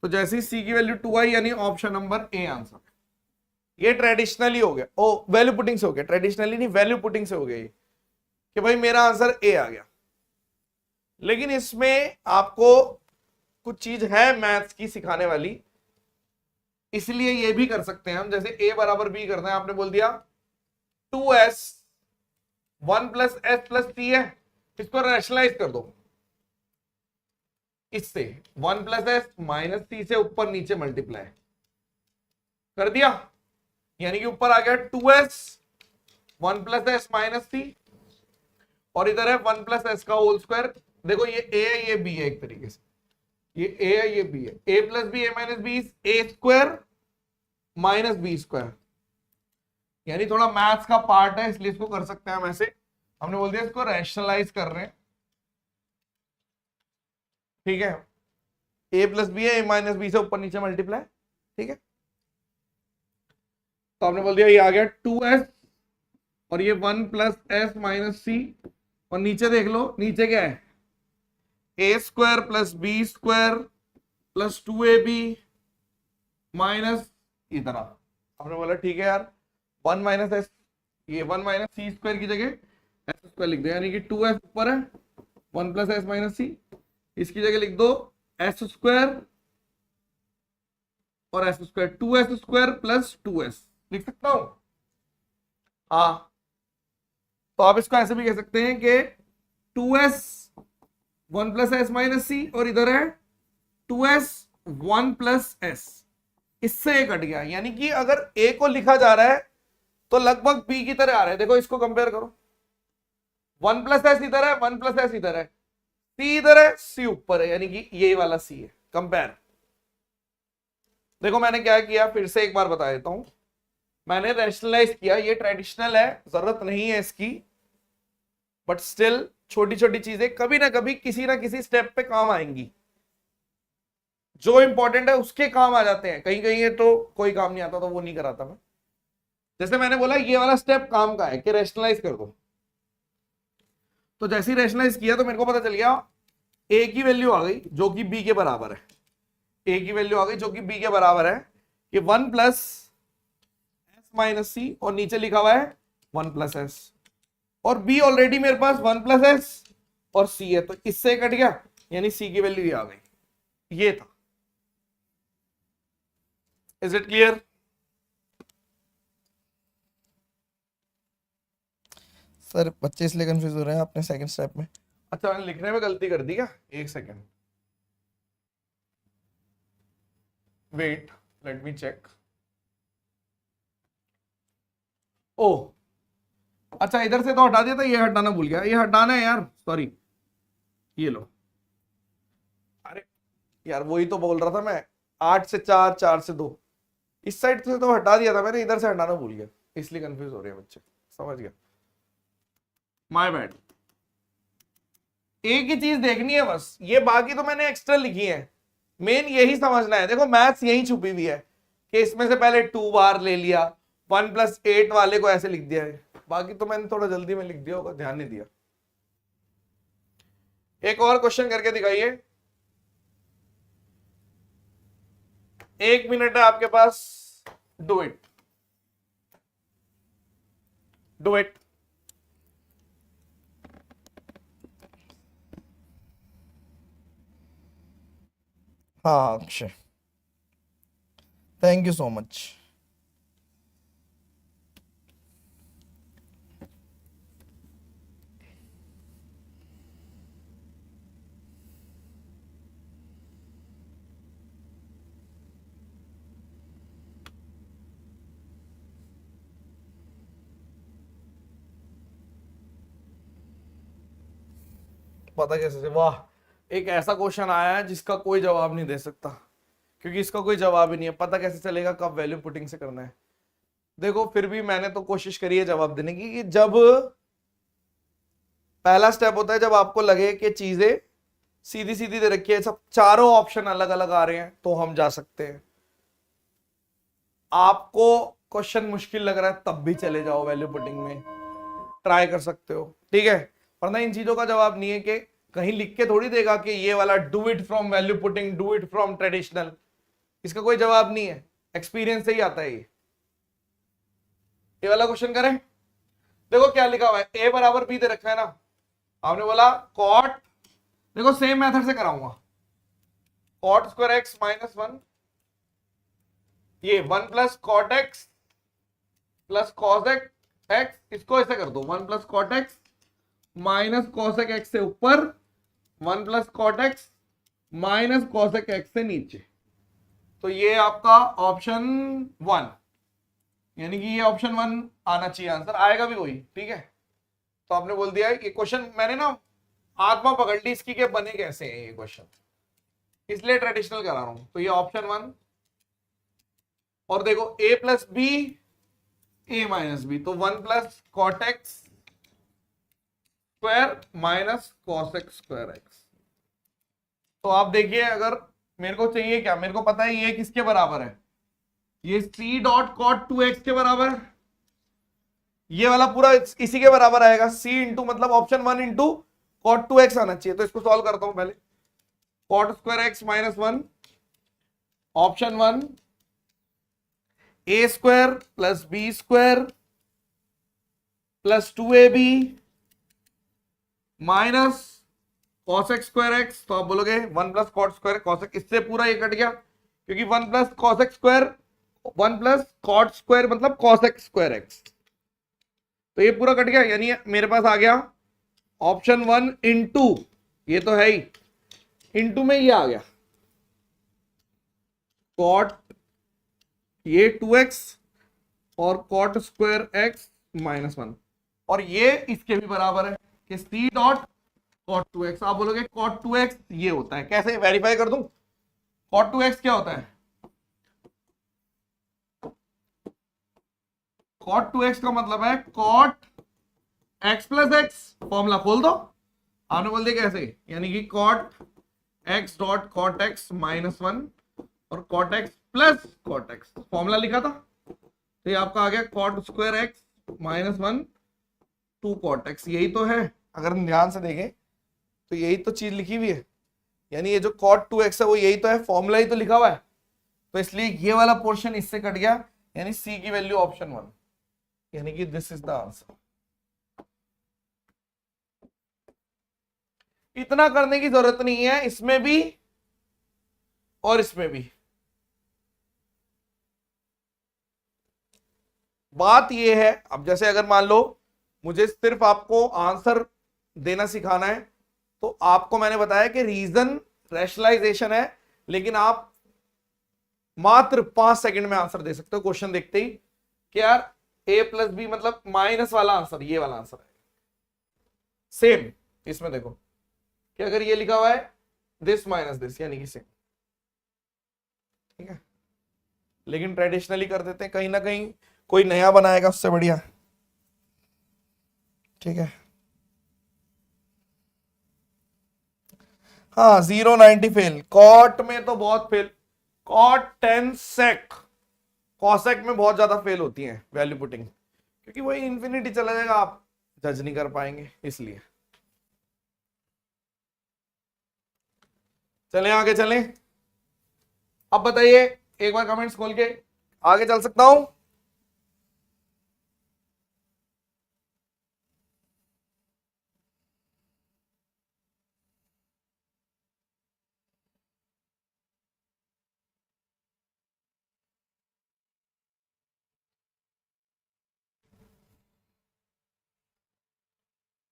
तो जैसे ही सी की वैल्यू 2 आई यानी ऑप्शन नंबर ए आंसर है। ये ट्रेडिशनली हो गया, ओ वैल्यू पुटिंग से हो गया, ट्रेडिशनली नहीं वैल्यू पुटिंग से हो गया ये, कि भाई मेरा आंसर ए आ गया। लेकिन इसमें आपको कुछ चीज है मैथ्स की सिखाने वाली, इसलिए ये भी कर सकते हैं हम। जैसे a बराबर b करना है, आपने बोल दिया 2s 1 प्लस एस प्लस सी है, इसको रैशनलाइज कर दो इससे, 1 प्लस एस माइनस सी से ऊपर नीचे मल्टीप्लाई कर दिया, यानी कि ऊपर आ गया 2s 1 प्लस एस माइनस सी, और इधर है 1 प्लस एस का होल स्क्वायर। देखो ये a है ये b है, एक तरीके से ये a है ये b है, a plus B A minus B A square minus B square, यानी थोड़ा मैथ्स का पार्ट है इसलिए इसको कर सकते हैं हम ऐसे। हमने बोल दिया इसको रैशनलाइज कर रहे हैं, ठीक है, a plus B A minus B से ऊपर नीचे मल्टीप्लाई, ठीक है। तो हमने बोल दिया ये आ गया 2s और ये 1 प्लस एस माइनस सी, और नीचे देख लो नीचे क्या है, A square plus B square plus 2ab minus इतना। हमने बोला ठीक है यार 1 माइनस एस, ये 1 माइनस सी स्क्वायर की जगह एस स्क्वायर लिख दो, यानी कि 2s ऊपर है 1 प्लस एस माइनस सी, इसकी जगह लिख दो एस स्क्वायर और S square, 2s square plus 2s लिख सकता हूं। हाँ, तो आप इसको ऐसे भी कह सकते हैं कि 2s 1 प्लस एस माइनस सी, और इधर है 2s 1 प्लस एस, इससे ए कट गया, यानी कि अगर ए को लिखा जा रहा है तो लगभग बी की तरह आ रहा है। देखो इसको कंपेयर करो, 1 प्लस एस इधर है 1 प्लस एस इधर है, सी इधर है सी ऊपर है, यानी कि ये वाला सी है, कंपेयर। देखो मैंने क्या किया, फिर से एक बार बता देता हूं, मैंने रैशनलाइज किया, ये ट्रेडिशनल है जरूरत नहीं है इसकी, बट स्टिल छोटी छोटी चीजें कभी ना कभी किसी ना किसी स्टेप पे काम आएंगी, जो इंपॉर्टेंट है उसके काम आ जाते हैं, कहीं कहीं है तो कोई काम नहीं आता, तो वो नहीं कराता मैं। जैसे मैंने बोला ये वाला स्टेप काम का है कि रैशनलाइज कर दो, तो जैसे ही रैशनलाइज किया तो मेरे को पता चल गया ए की वैल्यू आ गई जो कि बी के बराबर है, ए की वैल्यू आ गई जो कि बी के बराबर है कि 1 प्लस एस माइनस सी, और नीचे लिखा हुआ है 1 प्लस एस, और बी ऑलरेडी मेरे पास 1 प्लस एस और सी है, तो इससे कट गया, यानी सी की वैल्यू ये आ गई, ये था। Is it clear? सर बच्चे इसलिए कंफ्यूज हो रहे हैं आपने सेकंड स्टेप में। अच्छा मैंने लिखने में गलती कर दी क्या, एक second wait, let me check. ओ अच्छा, इधर से तो हटा दिया था, ये हटाना भूल गया, ये हटाना है यार, सॉरी, ये लो। अरे यार वही तो बोल रहा था मैं, 8 से 4 4 से 2, इस साइड से तो हटा दिया था मैंने, इधर से हटाना भूल गया, इसलिए कंफ्यूज हो रहे हैं बच्चे, समझ गया, माय बैड। एक ही चीज देखनी है बस, ये बाकी तो मैंने एक्स्ट्रा लिखी है, मेन यही समझना है। देखो मैथ्स यही छुपी हुई है कि इसमें से पहले 2 बार ले लिया, 1 प्लस 8 वाले को ऐसे लिख दिया है, बाकी तो मैंने थोड़ा जल्दी में लिख दिया होगा, ध्यान नहीं दिया। एक और क्वेश्चन करके दिखाइए, 1 मिनट है आपके पास, डू इट, डू इट। हाँ Akshay, thank you so much. पता कैसे से, वाह, एक ऐसा क्वेश्चन आया है जिसका कोई जवाब नहीं दे सकता, क्योंकि इसका कोई जवाब ही नहीं है, पता कैसे चलेगा कब वैल्यू पुटिंग से करना है। देखो फिर भी मैंने तो कोशिश करी है जवाब देने की, कि जब पहला स्टेप होता है जब आपको लगे कि चीजें सीधी सीधी दे रखी है, सब चारों ऑप्शन अलग अलग आ रहे हैं, तो हम जा सकते हैं। आपको क्वेश्चन मुश्किल लग रहा है तब भी चले जाओ वैल्यू पुटिंग में, ट्राई कर सकते हो, ठीक है। वरना इन चीजों का जवाब नहीं है कि कहीं लिख के थोड़ी देगा कि ये वाला do it from value putting, do it from traditional, इसका कोई जवाब नहीं है, एक्सपीरियंस से ही आता है ये। ये वाला क्वेश्चन करें। देखो क्या लिखा हुआ है, ए बराबर बी दे रखा है ना, आपने बोला कॉट, देखो सेम मेथड से कराऊंगा, कॉट स्क्वायर एक्स माइनस 1, ये 1 plus cot X plus cos X, इसको ऐसे कर दो 1 plus cot X minus cosec X से ऊपर, 1 plus cot X minus cosec X से नीचे। तो ये आपका ऑप्शन 1, यानी कि ये ऑप्शन 1 आना चाहिए, आंसर आएगा भी वही, ठीक है। तो आपने बोल दिया ये क्वेश्चन, मैंने ना आत्मा पकड़ ली इसकी, के बने कैसे हैं ये क्वेश्चन, इसलिए ट्रेडिशनल करा रहा हूं। तो ये ऑप्शन 1, और देखो a plus B A minus B, तो 1 plus cot X square minus cos X square X. तो आप देखिए, अगर मेरे को चाहिए क्या, मेरे को पता है ये किसके बराबर है, ये c डॉट कॉट 2x के बराबर, ये वाला पूरा इसी के बराबर आएगा, c इंटू मतलब ऑप्शन 1 इंटू कॉट 2x आना चाहिए। तो इसको सॉल्व करता हूं पहले, cot square X minus 1, option 1 a square plus B square plus 2ab minus cos X square X. तो आप बोलोगे 1 plus cot square cos X, इससे पूरा ये कट गया, क्योंकि 1 plus cos X square 1 plus cot square मतलब कॉस एक्स स्क्वायर एक्स, तो ये पूरा कट गया, यानी मेरे पास आ गया ऑप्शन 1 इंटू, ये तो है ही, इंटू में ये आ गया कॉट ये 2x और कॉट स्क्वायर एक्स माइनस 1, और ये इसके भी बराबर है कि c डॉट कॉट 2x। आप बोलोगे कॉट 2x ये होता है, कैसे वेरीफाई कर दूं, कॉट 2x क्या होता है, कॉट 2x का मतलब है cot x plus X, formula खोल दो, आपने बोल दिया कैसे, यानी कि cot x dot cot x minus 1 और cot x plus cot x, formula लिखा था, तो ये आपका आ गया cot square X minus 1 2 cot X, यही तो है। अगर हम ध्यान से देखें तो यही तो चीज लिखी हुई है, यानी ये जो कॉट 2x है वो यही तो है, फॉर्मूला ही तो लिखा हुआ है, तो इसलिए ये वाला पोर्शन इससे कट गया, यानी सी की वैल्यू ऑप्शन 1, यानी कि दिस इज द आंसर। इतना करने की जरूरत नहीं है, इसमें भी और इसमें भी। बात यह है, अब जैसे अगर मान लो मुझे सिर्फ आपको आंसर देना सिखाना है, तो आपको मैंने बताया कि रीजन रैशनलाइजेशन है, लेकिन आप मात्र 5 सेकंड में आंसर दे सकते हो क्वेश्चन देखते ही, कि यार a प्लस बी मतलब माइनस वाला आंसर, ये वाला आंसर है सेम। इसमें देखो कि अगर ये लिखा हुआ है दिस माइनस दिस, यानी कि सेम, ठीक है। लेकिन ट्रेडिशनली कर देते हैं, कहीं ना कहीं कोई नया बनाएगा उससे बढ़िया, ठीक है। हाँ 090 फेल, कॉट में तो बहुत फेल, कॉट 10 सेक, कॉसेक में बहुत ज्यादा फेल होती है वैल्यू पुटिंग, क्योंकि वही इंफिनिटी चला जाएगा, आप जज नहीं कर पाएंगे, इसलिए। चलें आगे चलें, अब बताइए एक बार कमेंट्स खोल के, आगे चल सकता हूं।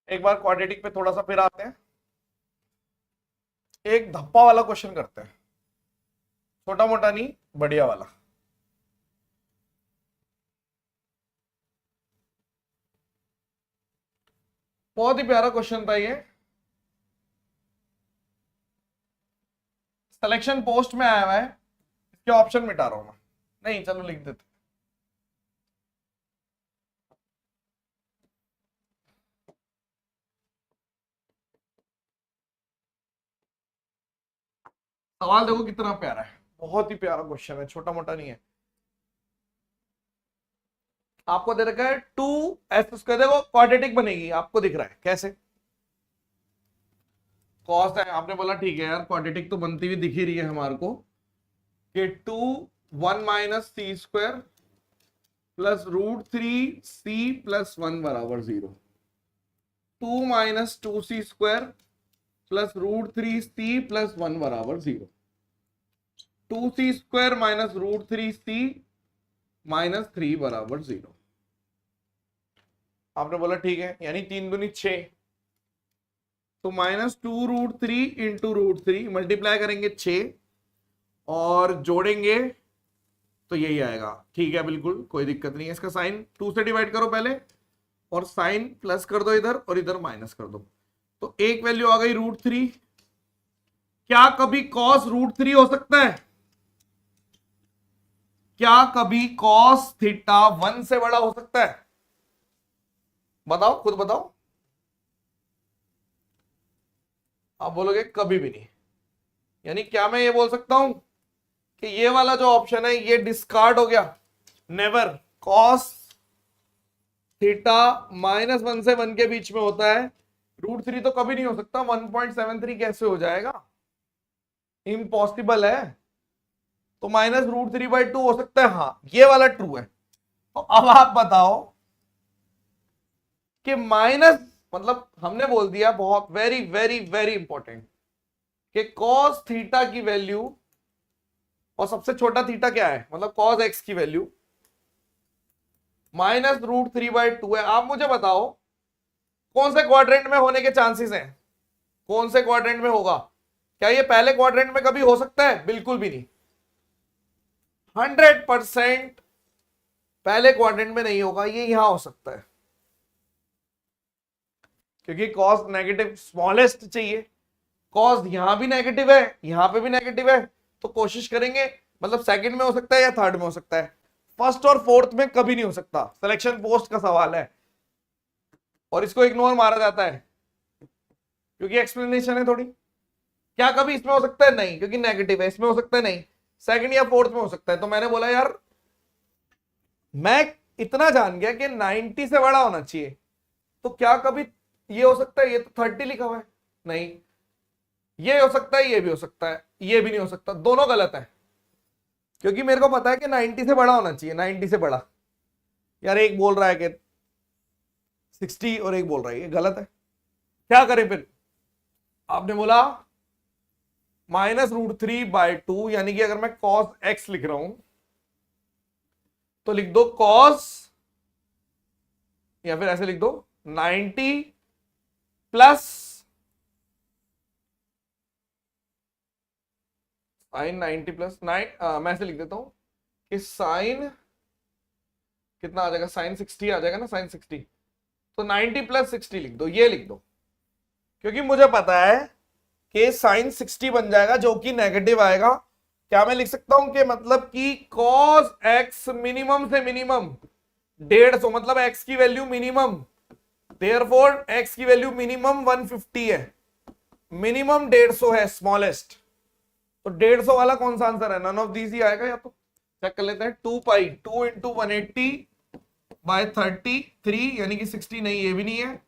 एक बार क्वाड्रेटिक पे थोड़ा सा फिर आते हैं, एक धप्पा वाला क्वेश्चन करते हैं, छोटा मोटा नहीं बढ़िया वाला। बहुत ही प्यारा क्वेश्चन था ये, सिलेक्शन पोस्ट में आया हुआ है, इसके ऑप्शन मिटा रहा हूं मैं, नहीं चलो लिख देते। सवाल देखो कितना प्यारा है, बहुत ही प्यारा क्वेश्चन है, छोटा मोटा नहीं है। आपको दे रखा है 2s स्क्वायर, देखो क्वाड्रेटिक बनेगी, आपको दिख रहा है कैसे, कॉस है, आपने बोला ठीक है यार क्वाड्रेटिक तो बनती हुई दिख ही रही है हमारे को, कि 2 1 minus C square plus √3c+1 बराबर 0। 2 - 2c² प्लस √3c+1 बराबर 0। 2c² -√3c -3 बराबर 0। आपने बोला ठीक है, यानी 3 दूनी 6, तो -2√3 इंटू √3 मल्टीप्लाई करेंगे 6 और जोड़ेंगे तो यही आएगा। ठीक है, बिल्कुल कोई दिक्कत नहीं है। इसका साइन 2 से डिवाइड करो पहले और साइन प्लस कर दो इधर और इधर माइनस कर दो, तो एक वैल्यू आ गई √3। क्या कभी cos √3 हो सकता है? क्या कभी cos थीटा 1 से बड़ा हो सकता है? बताओ, खुद बताओ। आप बोलोगे कभी भी नहीं, यानी क्या मैं ये बोल सकता हूं कि ये वाला जो ऑप्शन है ये डिस्कार्ड हो गया? नेवर। cos थीटा -1 से 1 के बीच में होता है, √3 तो कभी नहीं हो सकता। 1.73 कैसे हो जाएगा? इम्पॉसिबल है। तो -√3/2 हो सकता है, हाँ ये वाला ट्रू है। तो अब आप बताओ कि माइनस, मतलब हमने बोल दिया बहुत वेरी वेरी वेरी इंपॉर्टेंट कि cos थीटा की वैल्यू, और सबसे छोटा थीटा क्या है, मतलब cos x की वैल्यू -√3/2 है। आप मुझे बताओ कौन से क्वाड्रेंट में होने के चांसेस हैं? कौन से क्वाड्रेंट में होगा? क्या ये पहले क्वाड्रेंट में कभी हो सकता है? बिल्कुल भी नहीं। 100% पहले क्वाड्रेंट में नहीं होगा, ये यहां हो सकता है क्योंकि cos नेगेटिव स्मॉलेस्ट चाहिए। cos यहां भी नेगेटिव है, यहां पे भी नेगेटिव है, तो कोशिश करेंगे, मतलब सेकंड में हो सकता है या थर्ड में हो सकता है, फर्स्ट और फोर्थ में कभी नहीं हो सकता। सिलेक्शन पोस्ट का सवाल है और इसको इग्नोर मारा जाता है क्योंकि एक्सप्लेनेशन है थोड़ी। क्या कभी इसमें हो सकता है? नहीं, क्योंकि नेगेटिव है। इसमें हो सकता है? नहीं, सेकंड या फोर्थ में हो सकता है। तो मैंने बोला यार मैं इतना जान गया कि 90 से बड़ा होना चाहिए, तो क्या कभी ये हो सकता है? ये तो 30 लिखा हुआ है। नहीं, ये हो सकता है, ये भी हो सकता है, ये भी नहीं हो सकता। दोनों गलत है क्योंकि मेरे को पता है कि 90 से बड़ा होना चाहिए। 90 से बड़ा, यार एक बोल रहा है कि 60 और एक बोल रहा है ये गलत है। क्या करें फिर? आपने बोला -√3/2, यानी कि अगर मैं cos x लिख रहा हूं तो लिख दो cos, या फिर ऐसे लिख दो 90 प्लस साइन 90 प्लस 9, मैं ऐसे लिख देता हूं कि साइन कितना आ जाएगा? साइन 60 आ जाएगा ना, साइन 60। तो 90 प्लस 60 लिख दो, ये लिख दो, क्योंकि मुझे पता है कि साइन 60 बन जाएगा जो कि नेगेटिव आएगा। क्या मैं लिख सकता हूं कि मतलब कि cos x मिनिमम से मिनिमम 150, मतलब x की वैल्यू मिनिमम, देयरफॉर x की वैल्यू मिनिमम 150 है, मिनिमम 150 है स्मॉलेस्ट। तो 150 वाला कौन सा आंसर है? नन ऑफ दीज ही आएगा। या तो चेक कर लेते हैं, 2 पाई 2 इंटू 180/33, यानी कि 60 नहीं, ये भी नहीं है।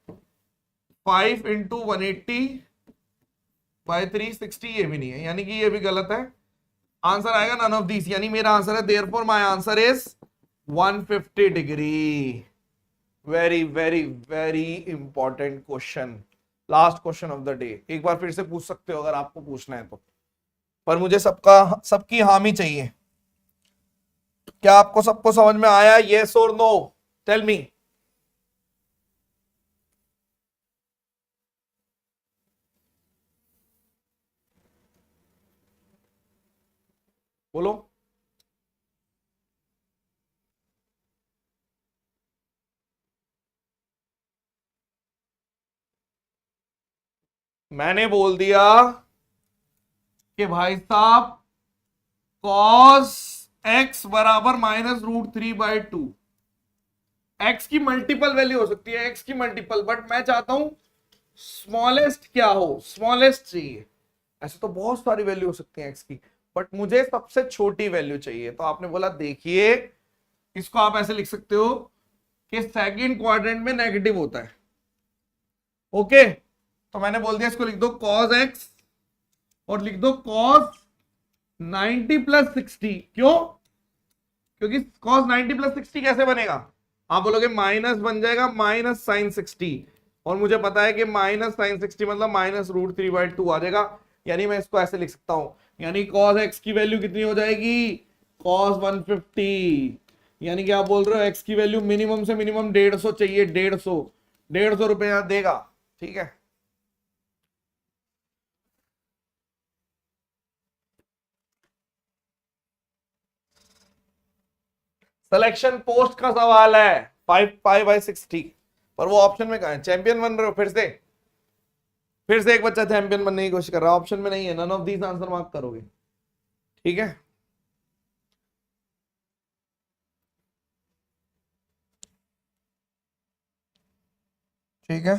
5 इंटू 180/360, ये भी नहीं है, यानी कि ये भी गलत है। आंसर आएगा नन ऑफ दीज, यानी मेरा आंसर है therefore my answer is 150 degree. Very very very important question, last question of the day. एक बार फिर से पूछ सकते हो अगर आपको पूछना है तो, पर मुझे सबकी हामी चाहिए। क्या आपको सबको समझ में आया? येस और नो? Tell me. बोलो। मैंने बोल दिया कि भाई साहब cos x बराबर -√3/2। x की मल्टीपल वैल्यू हो सकती है, x की मल्टीपल, बट मैं चाहता हूं स्मॉलेस्ट क्या हो, स्मॉलेस्ट चाहिए। ऐसे तो बहुत सारी वैल्यू हो सकती है x की, बट मुझे सबसे छोटी वैल्यू चाहिए। तो आपने बोला देखिए, इसको आप ऐसे लिख सकते हो कि सेकंड क्वाड्रेंट में नेगेटिव होता है। ओके, तो मैंने बोल दिया इसको लिख दो cos x और लिख दो cos 90 + 60। क्यों? क्योंकि cos 90 प्लस 60 कैसे बनेगा, आप बोलोगे माइनस बन जाएगा माइनस साइन 60, और मुझे पता है कि माइनस साइन 60 मतलब माइनस रूट 3/2 आ जाएगा। यानी मैं इसको ऐसे लिख सकता हूं, यानी cos x की वैल्यू कितनी हो जाएगी, cos 150। यानी कि आप बोल रहे हो x की वैल्यू मिनिमम से मिनिमम 150 चाहिए, 150 रुपया देगा। ठीक है, सिलेक्शन पोस्ट का सवाल है 5/60, पर वो ऑप्शन में कहा है, चैंपियन बन रहे हो फिर से एक बच्चा चैंपियन बनने की कोशिश कर रहा है, ऑप्शन में नहीं है, none of these answer mark करोगे। ठीक है, ठीक है।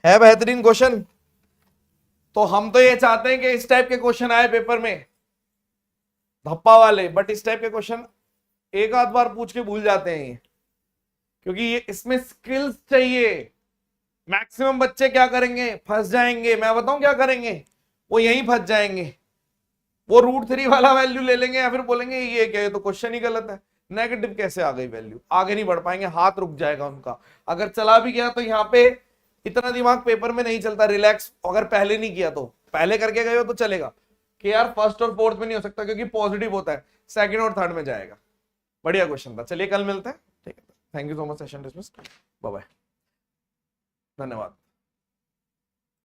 बेहतरीन क्वेश्चन। तो हम तो ये चाहते हैं कि इस टाइप के क्वेश्चन आए पेपर में, धप्पा वाले, बट इस टाइप के क्वेश्चन एक आध बार पूछ के भूल जाते हैं ये, क्योंकि ये इसमें स्किल्स चाहिए। मैक्सिमम बच्चे क्या करेंगे, फंस जाएंगे। मैं बताऊं क्या करेंगे, वो यहीं फंस जाएंगे, वो √3 वाला वैल्यू ले लेंगे, या फिर बोलेंगे ये क्या, ये तो क्वेश्चन ही गलत है, नेगेटिव कैसे आ गई वैल्यू, आगे नहीं बढ़ पाएंगे, हाथ रुक जाएगा उनका। अगर चला भी गया तो यहाँ पे इतना दिमाग पेपर में नहीं चलता, रिलैक्स। अगर पहले नहीं किया तो, पहले करके गए हो तो चलेगा कि यार फर्स्ट और फोर्थ में नहीं हो सकता क्योंकि पॉजिटिव होता है, सेकंड और थर्ड में जाएगा। बढ़िया क्वेश्चन था, चलिए कल मिलते हैं। ठीक है, thank you so much, session dismiss, bye bye, धन्यवाद।